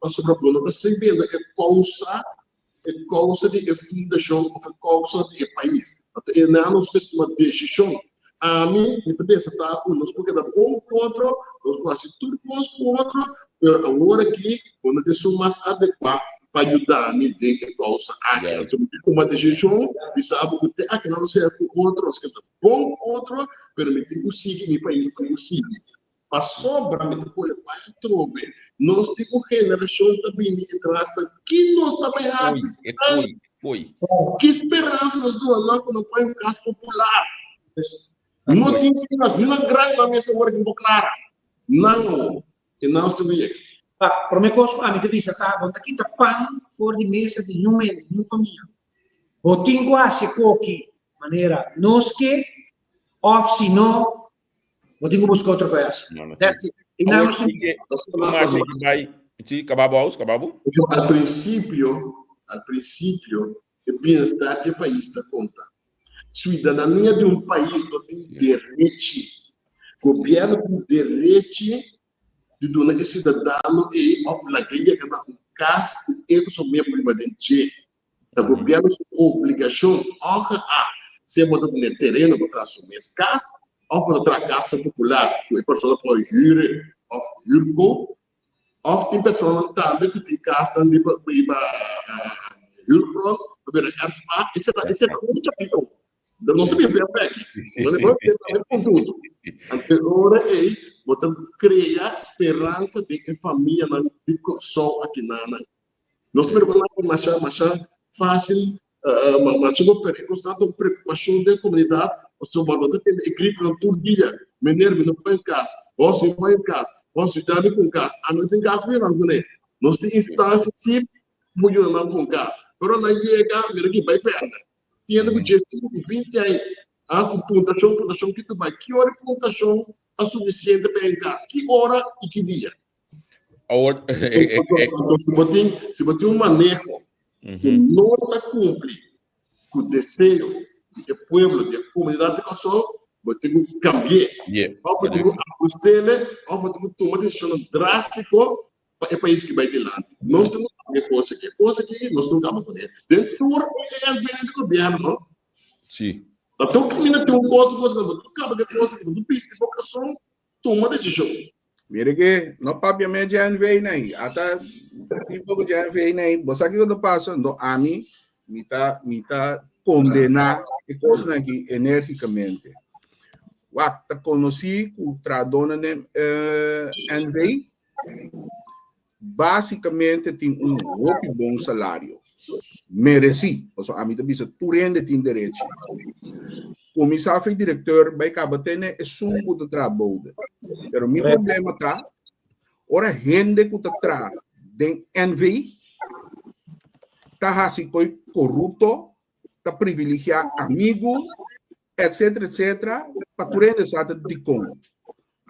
para sobre a plano da servienda, é causa de fundação, é causa do país. Então, enana nós precisamos uma decisão. A mim, me também está com nós porque dá bom contra, nós quase tudo contra, mas agora aqui, quando te sumas adequado para ajudar a mim de que causa aqui, então uma decisão, sabe que aqui não sei com outro, nós que dá bom contra, mas me tem que seguir meu país tem que seguir. Para sobra me tem que vai trobe. Nós temos geração também de entrada que nós também foi. Que esperança nós do lá quando põe um caso popular. Não tem não grande na mesa agora que clara. Não, e nós também. Para mim coisa a mim também está bom aqui tá pan for de mesa de human, de família. O tingo a se coque maneira nós que off se não o tingo buscar outra coisa. That's it. E nós acabou. Al princípio, o bem-estar do país está conta. Cidadania de um país não tem direito. O governo tem direito de donar esse cidadão e oferecer que na casa ele só mesmo invadente. O governo tem obrigação se botar no terreno para assumir essa casa, ou para outra casa popular que a pessoa pode ir ou irco, ou tem pessoas também que tem casa de irco, isso é muito aplicado. Da nossa Bíblia, não é para tudo. Agora é botar criar esperança de que a família não fique só aqui nós temos que marchar fácil, mas chegou a constante preocupação da comunidade, o seu valor tem agrícola todo dia, mineiro não vai em casa, você vai em casa, você está ali com casa, não tem casa virando, né? Nós temos instâncias que não vão com casa, mas não chega, mira que vai perder. Tiene que ter 20 anos, com pontuação que tu vai. Que hora de pontuação é suficiente para em casa? Que hora e que dia? Se você tem um manejo que não está cumprindo com o desejo do povo, da comunidade que sou, você tem que cambiar. Você tem que ajustar, você tem que tomar decisão drástica para o país que vai adiante. Nós temos coisa que nós não vamos poder. Dentro é do governo, não? Sim. Então, que menina tem coisa, não acaba de coisa que não precisa de vocação, toma decisão. Mira que não papiamente já vem aí, até tipo já vem aí. Você aqui quando passa, no a mim, me tá condenar e coisa aqui energicamente. Wakta conheci o tradona né NV. Basicamente tem muito bom salário. Mereci. A mim também tu rende tem direito. Comissário e diretor vai acabar tendo é sumo do trabalho. Pero o meu problema tá, ora rende que tá tra den NV tá assim corrupto, tá privilegiar amigo, etc, para tu rende sata de como.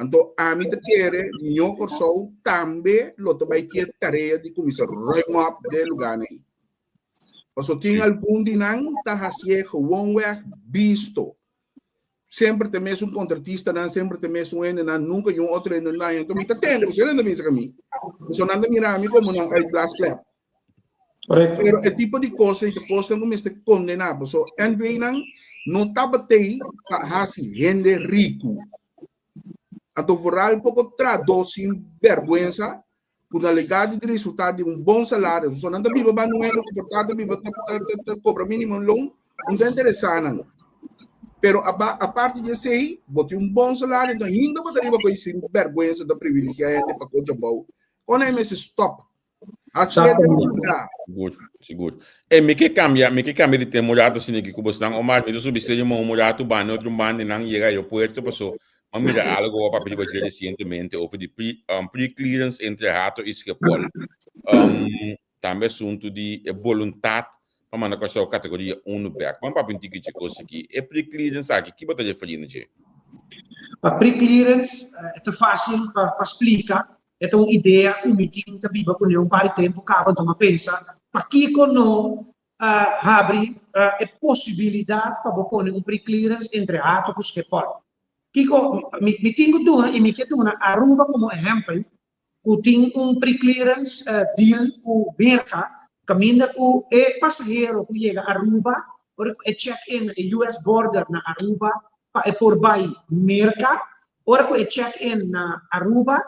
Então, a mim quer meu corso também lo vai ter tarefa de começar a de lugar aí. Porque tem algum dinang tá hasie gewoon weg visto. Sempre tem mesmo contratista, não sempre tem mesmo não nunca um outro não lá. Então, me tá tendo, você não me diz a mim. Você não mira a mim como não é glass clap. Correto. Pero é tipo de coisa que costa como este condenado. So, en vez não tabatei para hasi gente rico. Então, foral pouco traduz sem vergonha por a legado de resultado de bom salário. Só não viva ba não é o portado viva cobra mínimo loan, não é interessante. Pero a parte de sei, bote bom salário, então ainda botaria com sem vergonha da privilegiada para coisa boa. Quando é esse stop? Assim é lugar. Good, seguro. E me que cambia de ter molhado assim que cubo estão, o mais me subir se uma molhado bane outro bane não chega ao aeroporto passou. Mas mira algo para pedir que recentemente over de pre-clearance entre rato e Schiphol. Também assunto de vontade para mandar com a categoria 1 back. Vamos para pintar que coisa aqui. É pre-clearance aqui, que botaria fazendo je? A pre-clearance é fácil para explicar. É uma ideia, um meeting que viva com um par de tempo, acaba de uma pensa, para que não abre a possibilidade para pôr um pre-clearance entre rato e Schiphol. Kiko, me tenho duna e me quero duna Aruba como exemplo, que tem pre-clearance deal com Merca, caminha com passageiro que chega a Aruba, e check-in US border na Aruba, para por by Merca, ora que check-in na Aruba,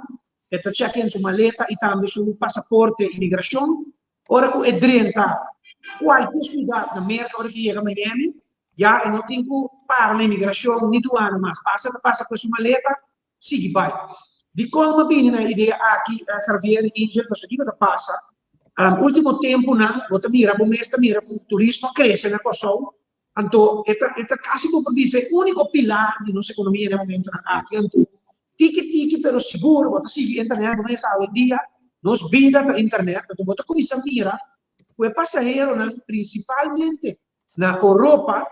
e check-in sua maleta e também seu passaporte e imigração, ora que drenta qualquer cidade na Merca, ora que chega a Miami, já não tem que parar na imigração, nem doana, mas passa com a sua maleta, sigue vai. De como bem na ideia aqui, a Javier Angel, você diga que passa, último tempo, não, você mira, o turismo cresce na Kosovo, então, é quase como dizer, o único pilar de nossa economia no momento aqui, então, tiki, pero seguro, você sigue a internet, começa a dia, nos vida da internet, então, você começa a mirar, o passageiro, principalmente na Europa,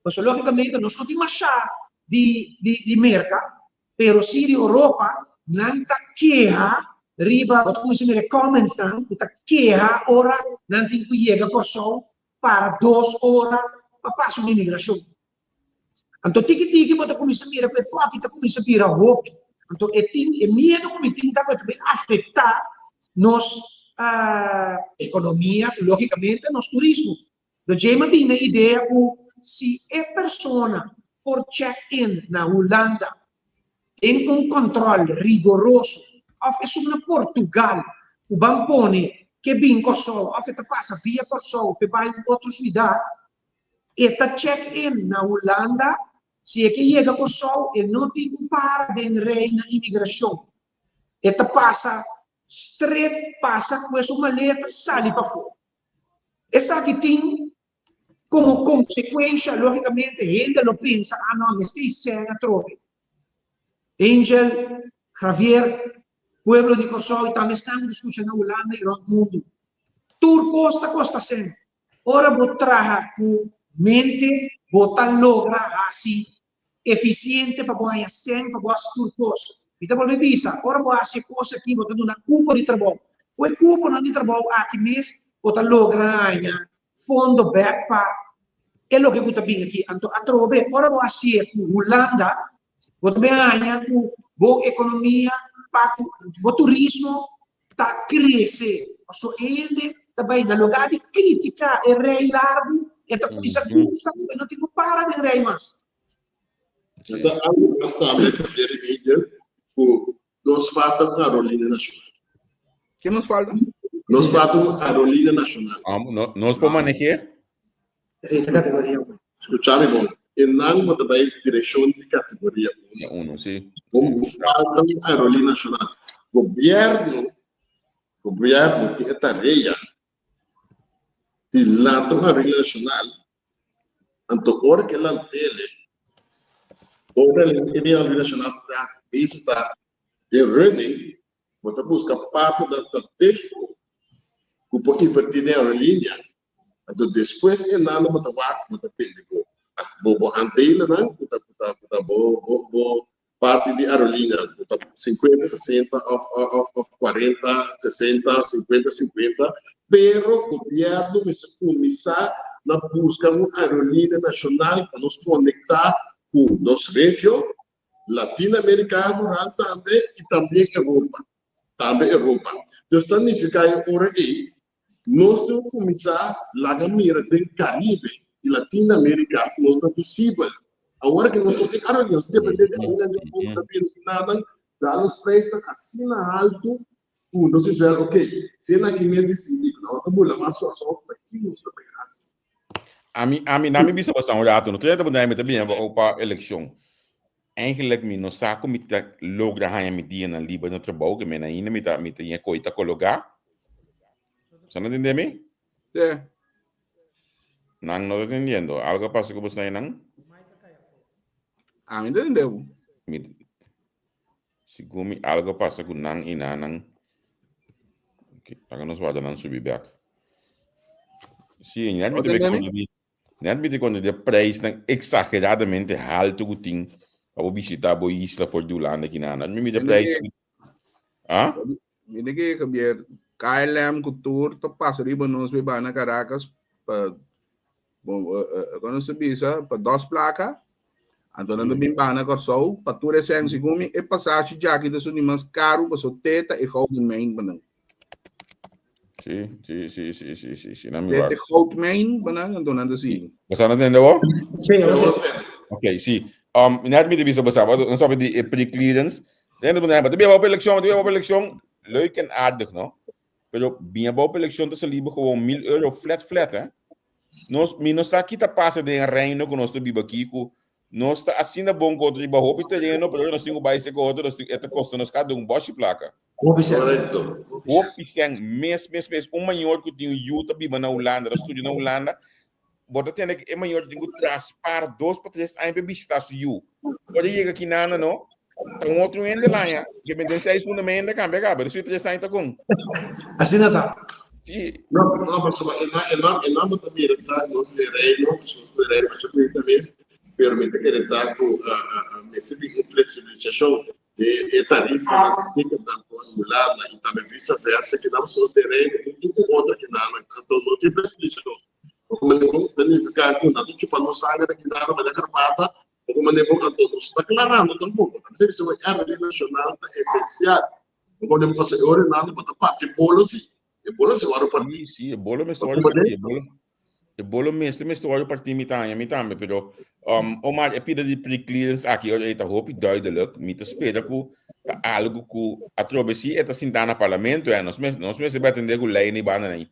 porque logicamente nós não temos chá de mercado, pero se de Europa não está queja, riba, como se me comments não, está queja, ora, não tem que chegar por sol para 2 horas para passar uma imigração. Então, tiki, você começa a mirar, porque está começa a virar roupa. Então, é medo como tem que afetar nossa economia, logicamente, nosso turismo. Então, já me vem a ideia que se a pessoa por check-in na Holanda tem controle rigoroso, ou na Portugal, o bampone que vem com Kosovo, ou passa via Kosovo, que vai em outra cidade, e tá check-in na Holanda, se é que chega a Kosovo, e não tem que parar de rei na imigração. E passa straight, passa com essa maleta, sai para fora. Essa aqui tem como consequência, logicamente, gente não pensa, não, mas tem cena trope. Angel, Javier, pueblo de Kosovo, também estamos discutindo na Holanda e no mundo. Tur costa cena. Ora, vou trabalhar com mente, vou lograr assim, eficiente para ganhar 100, para ganhar tur costa. Então, vou visa, ora vou fazer coisa aqui, vou dar uma culpa de trabalho. O culpa não de trabalho aqui mesmo, vou lograr fundo back para é o que eu estou vendo aqui. Então, a trove, ora vou fazer com Holanda, vou ganhar com boa economia, o turismo está crescendo. Então, ele também, no lugar de criticar o rei largo, está com isso custa, não tem que parar de rei mais. Então, algo que está a Javier Angel, com 2 fatos da aerolínea nacional. Que nos falta? Nos fatos da aerolínea nacional. Nós podemos manejar? Sim, categoria 1. Escuchame bom. E não também direção de categoria 1, sim. Como falta da aerolínea nacional. Governo tem a tarefa de lançar a aerolínea nacional. Então, hora que ela tele, hora que a aerolínea nacional está de running, você busca parte da estratégia que pode invertir na aerolínea. Então, depois, você você depende do antena, parte de aerolínea, 50, 60, 40, 60, 50, 50, pero o governo vai começar a buscar uma aerolínea nacional para nos conectar com nossa região, latino-americana também, e também Europa. Então, significa que nós temos que começar lá na mira do Caribe e Latinoamérica, nós estamos visível. Agora que nós temos que nós dependemos de alguém de um ponto da vida, nada, dar os preços assim na alto, nós vamos ok, se é aqui mesmo decidir, não estamos lá, mas só aqui nós também assim. A mim, na minha visão, não tem também para eleição. Eigenlijk mi no saco mi ta logra hanya mi dia na liba no trabalho que me na ina mi ta ia coita colocar. Você não entende me? É. Não não entendendo. Algo passa com você não? Ah, entendeu? Segundo algo passa com não e não. Ok, agora nós vamos subir back. Sim, não me quando de preço exageradamente alto que tem. Para visitar a isla for Dulanda aqui na me de preço. Ah? Ini que biar KLM Couture to passa riba nos beba na Caracas para quando se bisa para 2 placas. Então anda bem bana corso para tu recém segundo e passagem já aqui da sua mais caro para sua teta e holding main banang. Sim, não me Teta holding main banang então anda assim. Você não entendeu? Sim, Ok, sim. Net me de bisa besar, não sabe de pre-clearance. Dentro do nada, também vai para eleição, leuk en aardig, no? Pero bem para eleição, tá livre gewoon €1.000 flat, hè? Nós aqui tá passa de reino com nós biba aqui, nós tá assim na bom contra de barro terreno, pero nós temos baixo com outro, nós é custa nós cada bosch placa. Correto. Mês, maior que tinha Utah biba na Holanda, estúdio na Holanda. Bota tem que é maior de transpar 2 para 3 anos para visitar o pode chegar aqui na não tem outro ainda lá já que me tem 6 fundamentos cambia cara isso 3 anos tá com assim não tá. Sim. Não, pessoal, não também entrar nos terrenos, mas também permite que ele está com a flexibilização de tarifa que está formulada e também vice-versa que não são os terrenos e com outra que não tem flexibilização. Como não significa que não tipo não sai daqui da área da carpata, como não não está declarando tampouco. Mas isso é a lei nacional é essencial. Como não fazer hora nada para parte bolo se agora partir. Sim, bolo me história bolo me história partir me também, pero maar é pida de pre-clearance aqui olha está hoop duidelijk, me te espera que algo que a trovesi é tá sentar no parlamento, nós se vai atender com lei nem banda nem.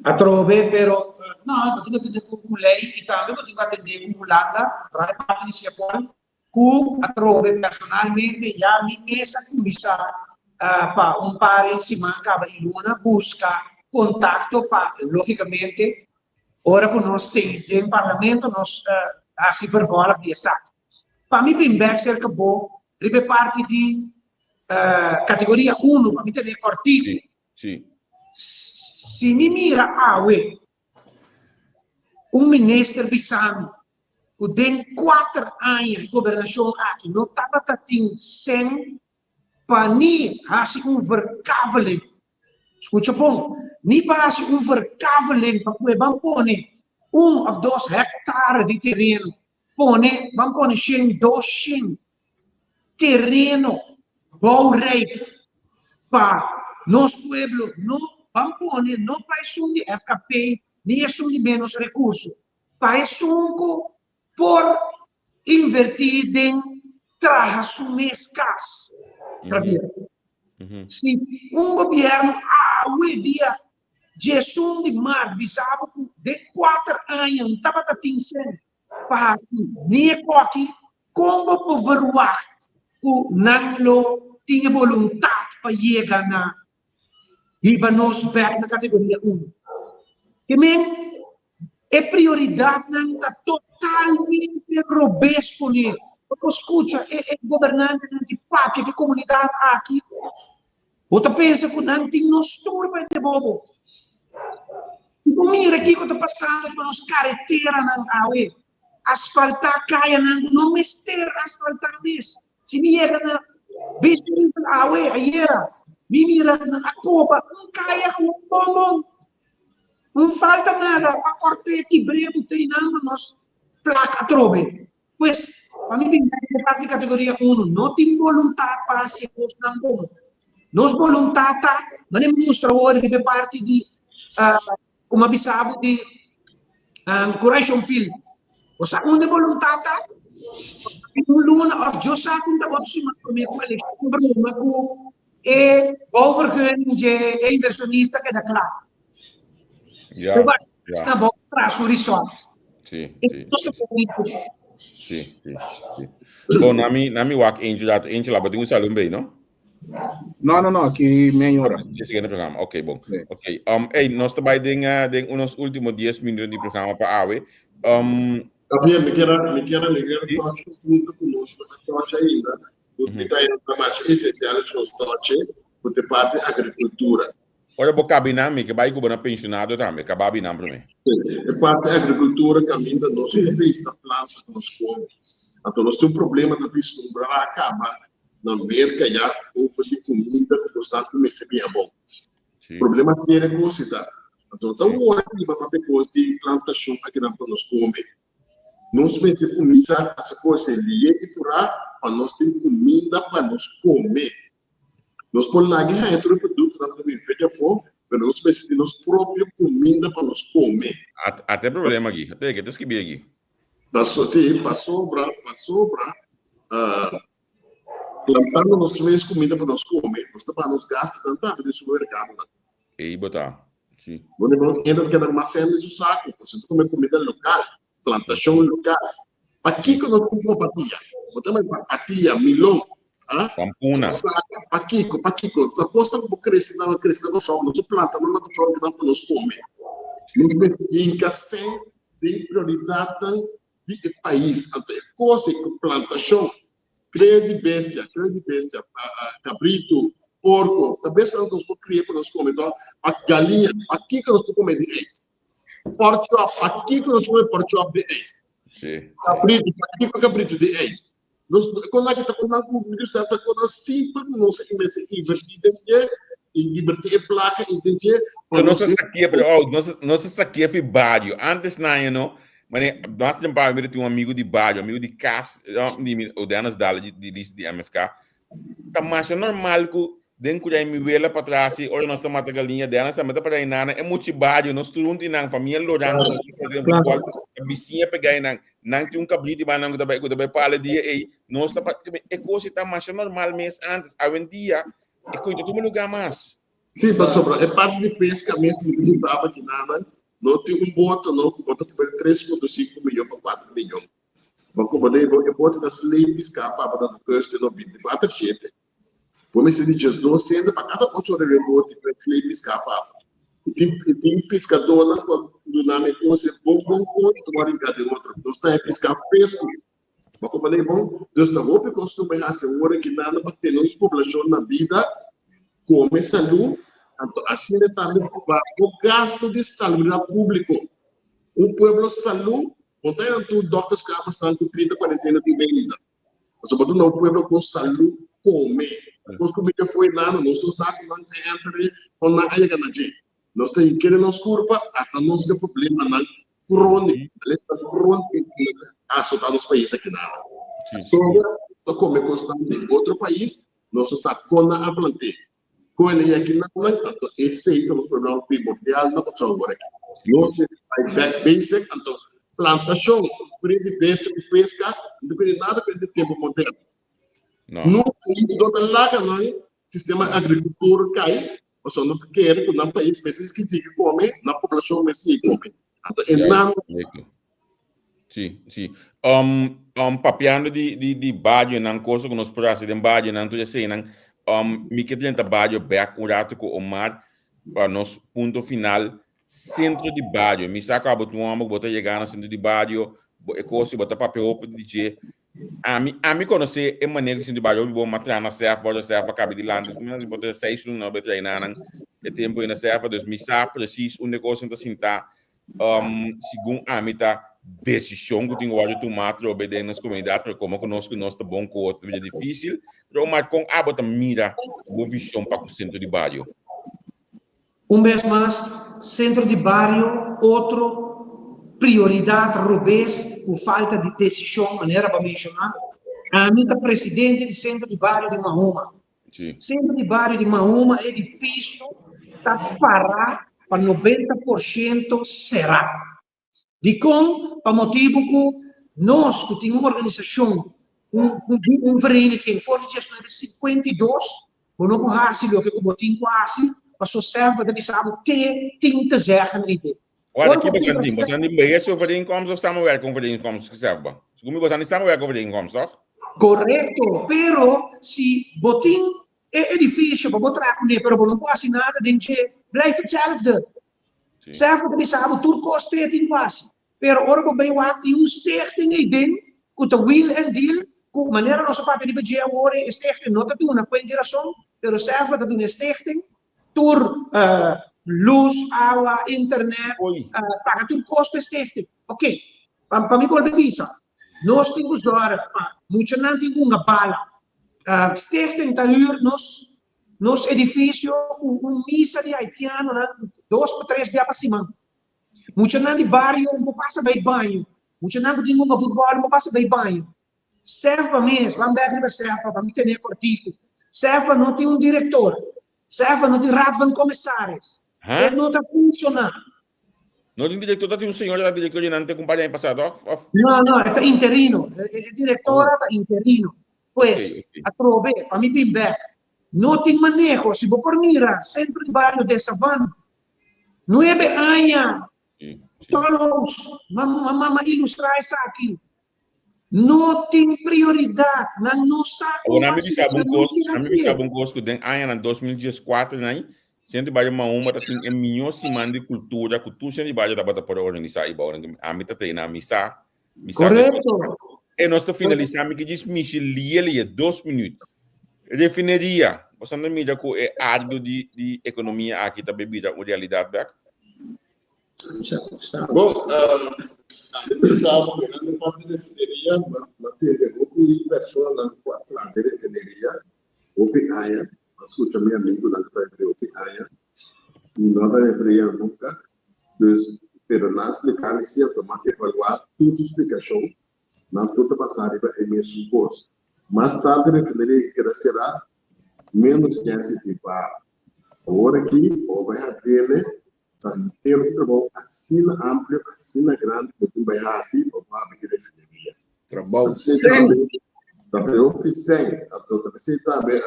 A trove, pero no, eu tenho que com lei e também eu tenho que atender com Holanda, para a parte de Japão, com a trove personalmente já me mesa começar para par em cima acaba em luna busca contato para logicamente ora que nós tem parlamento nós assim por fora de exato. Para mim bem back acabou, ribe parte de categoria 1, para mim tem cortico. Sim. Se me mira ministro Bissau, que tem 4 anos de governação aqui, não estava tendo sem para nem fazer verkavelen. Escuta bom, nem para fazer verkavelen para que vamos pôr 1 ou 2 hectares de terreno, vamos pôr 200 terreno, bom rei, para nosso pueblo, não vamos pôr, não para isso de FKP, nem isso de menos recursos, para isso por invertir em trabalhos escassos. Se governo hoje dia gestão de mar bisabo de 4 anos estava tendo para nem aqui como por veruar que não tinha vontade para chegar na nos back na categoria 1. Que é prioridade não está totalmente robusto nele. Porque escuta, é governante de papel, de comunidade aqui. Você pensa que não tem nos turma de bobo. Então, mira aqui que está passando para os carreteras não aue. Asfaltar caia não mester asfaltar mesmo. Se me chega na vizinha aue, aí mira na copa, não caia com bombom. Não falta nada. A corte que breve tem nada nos placa trove. Pois, para mim, tem parte de categoria 1, não tem vontade para ser coisa não bom. Nós vontade, não é mostra hoje que parte de uma bisabo de coragem pil. O sa unde volontata luna of Josa kung takot si Matumiko Alex problema ko overgun je inversionista que da claro. Yeah. Na boca traz o resort. Sim. Bom, nami wak Angel lá, botinho um salão bem, não? Não, aqui meia hora. Esse seguinte programa, ok, bom. Sim. Ok, nós também tem uns últimos 10 minutos de programa para Awe. Gabriel, me quero tocar um ponto conosco, toque ainda. O que está indo para mais essencial é os toque, porque parte da agricultura. Olha, vou cabinar, que vai cobrar pensionado também, que vai cabinar para mim. É parte da agricultura, caminho da nossa revista, planta, nos come. Então, nós temos um problema da vislumbra, ela acaba na América, já, ou de comida, constante, mas é bem bom. O problema sério é coisa, tá? Então, olha aqui para a coisa de plantação aqui na nós come. Nós precisamos começar a essa coisa ali e por aí, para nós ter comida para nós comer. Nós podemos lá ganhar outro produto, não também feita fome, mas nós precisamos ter nossa própria comida para nós comer. Até problema aqui, até que tem que vir aqui. Para sobrar, plantando nós mesmos comida para nós comer, nós também nos gastamos tanto de supermercado. E botar, sim. Nós ainda quer armazenar no saco, você come comida local, plantação local. Aqui que nós temos uma patia, nós temos patia, milão, Pampuna. Paquico, a coisa que cresce no chão, nós plantamos no chão que dá para nós comer. Nós precisamos sem prioridade do país, até coisa que plantação, cria de bestia, cabrito, porco, também nós vamos criar para nós comer, então, a galinha, aqui que nós vamos comer de ex. Pork chop, aqui que nós vamos comer pork chop de ex. Cabrito, aqui que cabrito de ex. Quando a gente está com a simples, não se invertir a placa, entender? Nossa saquia foi Badio. Antes, não, mas nós temos um amigo de Badio, amigo de Cas, o Danas Dala de MFK. Tá mais normal que dentro da minha para trás, olha nós estamos a galinha dela, nós estamos para nada, é muito Badio, nós estamos na família Lorang, nós fazemos a vizinha pegar não tem cabrito, mas não dá para dia e nós está é coisa tá mais normal mês antes, hoje em dia é coisa todo lugar mais. Sim, pastor, é parte de pesca mesmo que usava que nada, não tem boto, não que bota por 3,5 milhões para 4 milhões. Mas como eu boto das leis pescar para dar custo no 24 7. Como se diz, 200 para cada 8 horas de boto para leis pescar para. Tem pescador do nome que você bom conto tomar em cada outro. Nós está pescar pesco. Mas como é bom, Deus está bom porque costuma assegurar que nada para ter nossa população na vida come saúde, assim também o gasto de saúde público. Um pueblo saúde, não tem tudo doctores que estão com 30, 40 anos de vida. Sobretudo no pueblo com saúde come. Porque como que foi nada, nós não sabemos não entre com na área da gente. Nós temos que nos culpa até nós ter problema na crônico, está crônico a soltar nos países aqui nada. Só como constante em outro país, nós só sabemos a plantar. Com ele aqui não tanto esse é o problema primordial não só agora aqui. Nós temos back basic, então plantação, free de pesca, não depende nada do tempo moderno. No país do lado não sistema agricultura cai, ou seja, não quer que no país específico que se come, na população que se come. Então é nada. Sim. Papiando de Badio não coisa que nós podemos de Badio não tu já sei não me que tenta Badio back um rato com o mar para nosso ponto final centro de Badio me saca a botar uma botar chegar no centro de Badio é coisa botar papel para dizer a mim conhecer é maneira que centro de Badio vou matar na serra pode ser para caber de lá mas botar 6 não vai treinar não é tempo na serra dos me sabe preciso um negócio então sentar segundo a mim tá decisão que tem que tomar para obedecer nas comunidades, como conosco nós tá bom com outro é difícil, mas com a bota mira boa visão para o centro de bairro. Vez mais, centro de bairro, outro prioridade, rubez, por falta de decisão, maneira para mencionar, a mim tá presidente do centro de bairro de Mahoma. Centro de bairro de Mahoma é difícil, tá parar para 90% será. De com, para motivo que nós, que temos uma organização, vereniging, voor de gestão de 52, we não fácil o que o botinho quase, mas só serve para deixar o que tem te zeggen ideia. Olha, aqui você não é se overeenkomst of samenwerking overeenkomst gezegd ba. Como você não samenwerking overeenkomst, toch? Correto, pero se botinho é difícil para botar com ele, pero não quase nada, tem que blijft hetzelfde. Serve para deixar o turco steeds quase. Pero ora bem o ativo stichting idee, com o will and deal, com maneira nosso papel de budget agora stichting não está na quantidade, pero serve para uma stichting tur luz, água, internet, paga tudo custo stichting. Ok, para mim pode visa. Nós temos agora, muito não temos uma bala. Stichting está nos edifício, missa de haitiano, 2 ou 3 dias para cima. Muito não de bairro, não passa bem banho. Muito não de um futebol, não passa bem banho. Serve mesmo, vamos ver que serve para me ter cortico. Serve não tem um diretor. Serve não tem rato de comissários. Ele não está funcionando. Não tem diretor, tem um senhor da diretoria não tem companhia em passado? Não, está interino. A diretora está interino. Pois, a trove, para mim bem back. Não tem manejo, se vou por mira, sempre em bairro dessa van. 9 anos. Todos, vamos ilustrar isso aqui. Não tem prioridade na nossa. Na minha sabe um curso que tem ano em 2014, né? Sempre vai uma tem milhão de cultura, que tu sempre vai dar para organizar e bora. A mim tem na missa. Correto. E nós estamos finalizando que diz Michel Lieli 2 minutos. Refineria, você não mira que é árduo de economia aqui da bebida, a realidade da. Bom, sabe, na parte de refineria, manteve uma pessoa lá no atrás da refineria, o Picanha, escuta meu amigo lá que está entre o Picanha, não vai refineria nunca, pero não explicar se a tomar que evaluar toda a explicação, não toda passar para o mesmo curso. Mais tarde, a refineria crescerá menos que esse tipo. Agora aqui, ou vai haver ter um trabalho assim amplo, assim grande, que tu vai assim, para abrir a refineria. Trabalho sem. Também o que sem. Então, você também,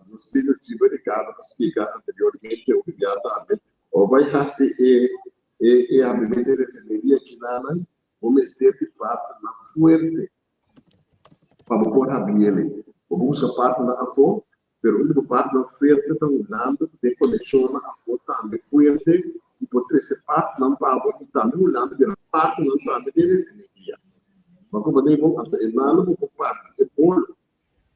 nos diretivos de cada explicar anteriormente, obrigatoriamente, ou vai assim, e abrir a refineria que não, o mestre de parte na fuerte, para pôr a biele. O busca parte na afo, pero único parte na fuerte está olhando, de conexão na afo também fuerte, e por ser parte não pago, e também olhando de parte não também de refineria. Mas como eu digo, nada por parte é bom,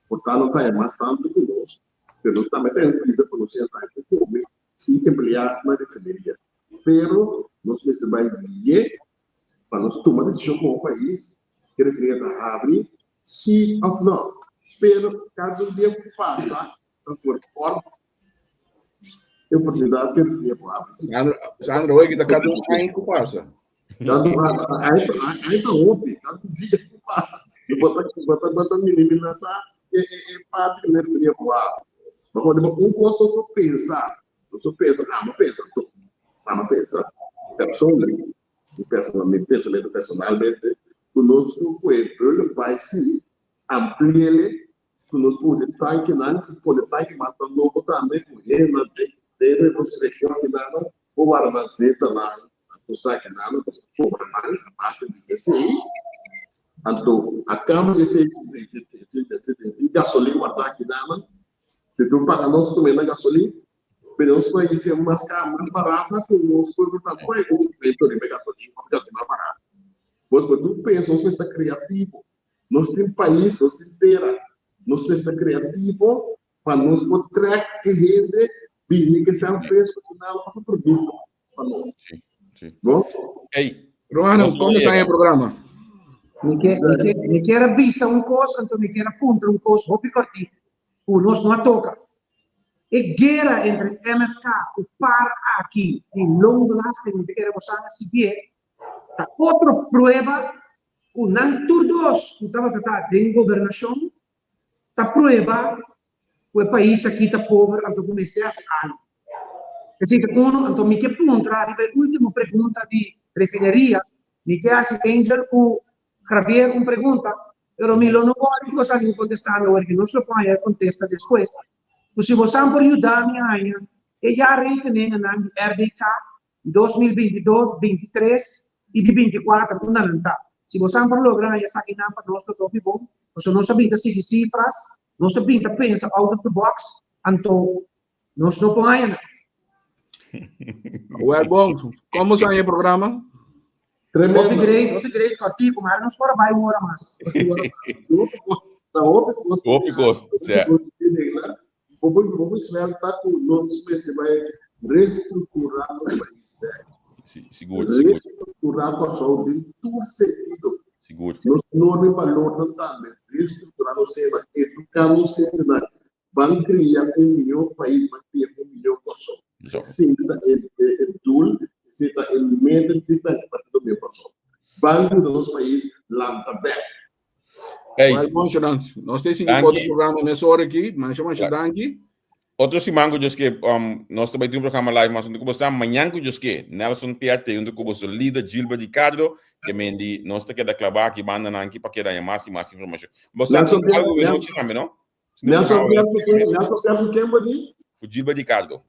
portanto não está mais tanto que nós, pero nós também temos que conhecer tanto como e emplear na refineria. Pero nós precisamos de para nós tomar decisão como país, que a refineria está abre, sim ou não. Pero cada dia que passa, for forte, a oportunidade que a refineria abre. Sandro, hoje está cada ano que passa. Aí está open, cada dia que passa. Eu botar mínimo nessa parte que a refineria abre. Mas quando um curso só pensar, não pensa, não pensa, personalmente. Pensamento personalmente, conosco ele vai se ampliar, conosco o tanque não, pode tanque mata novo também, porque na de restrição que dá, o ar na zeta na custa que dá, no custa cobra na base de esse aí, então a câmara de gasolina guardar que dá, se tu paga nós também na gasolina. Pero nós conhecemos mais barata conosco, também o preço de gasolina vai ficar mais barato. Mas quando tu pensa, nós estamos criativos. Nós temos país, nós temos terra. Nós estamos criativos para nós poder que rende bem que seja fresco que dá o produto para nós. Sim. Bom? Ei, Romano, como sai o programa? Me quer avisar coisa, então me quer apontar coisa, vou picotar. Nós não toca. A guerra entre MFK e o PAR aqui, em longo lasting, que queremos seguir, a outra prova, que não todos, que estava tratando de governação, a prova que o país aqui está pobre, então como este ano. Decir, uno, então, me que punta, arriba a última pergunta de refineria, me que hace Angel o Javier uma pergunta, pero me lo não pode você não contestar, porque não se pode contestar depois. Então, se você por ajudar minha área, já retenendo na RDK 2022, 23 e de 24, não tá. Se você por lograr essa aqui na para nós top bom, você não sabe seguir cifras, não sabe pensar out of the box, então nós não podemos. Well, bom, como sai o programa? Tremendo. Upgrade contigo, mas não pode vai uma hora mais. Hoop gosto, certo. Vamos estar com o nosso país, vai reestruturar o país. Seguro. Reestruturar com a saúde em todo sentido. Seguro. Nós não valor também. Reestruturar o sistema, educar o sistema. Vão criar 1 milhão de país, vai criar 1 milhão de pessoas. Senta em tool, senta em meta de do meu pessoal. Banco do nosso país, lá também. Hey, Well, bom, nós temos outro programa nessa hora aqui, mas chama Danke. outro simango just que nós também temos um programa live, mas onde começar amanhã com just que Nelson Piarte, onde começou o líder Gilbert Ricardo, que me di nós te queda clavar aqui banda na aqui para que dá mais informação. Você tem algo de noite também, não? Nelson Piarte, quem vai dizer? O Gilbert Ricardo.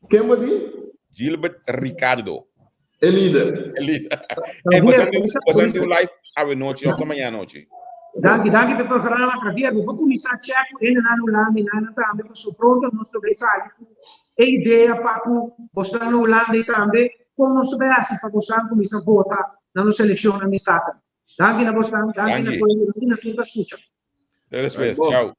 Quem vai dizer? Gilbert Ricardo. É líder. Você tem um live à noite, ou amanhã à noite. Danke pelo programa, Javier. Vou começar a checar ele na Holanda e na também, porque sou pronto, nós também sabe a ideia para que você na Holanda e também, como nós também assim, para você começar a votar na nossa eleição na minha estado. Danke na você, danke na coisa, danke na tua escuta. Después, tchau.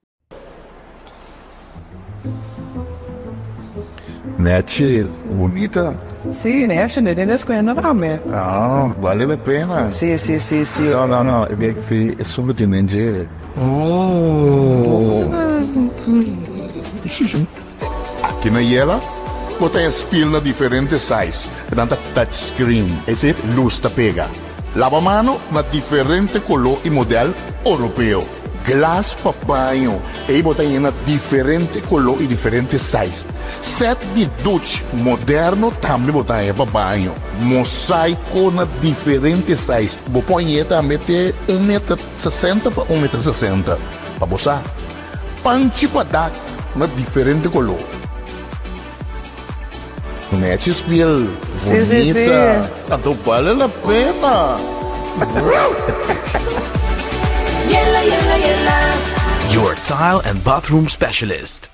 Nete, bonita. Sí, tienes que también. Ah, vale la pena. Sí. No, es solo tienen Aqui na Yela, botem as pilhas diferentes sizes, tanto touchscreen, esse luz tá pega. Lavamano na diferente color e modelo europeu. Glass papanho, e botem na diferente color e diferente size. Set de duche moderno também botem papanho. Mosaico na diferente size. Põe também ter 1,60 m para 1,60 m. Para você, panchi padak na diferente color. Mete spiel bonita, tanto vale la pena. Your tile and bathroom specialist.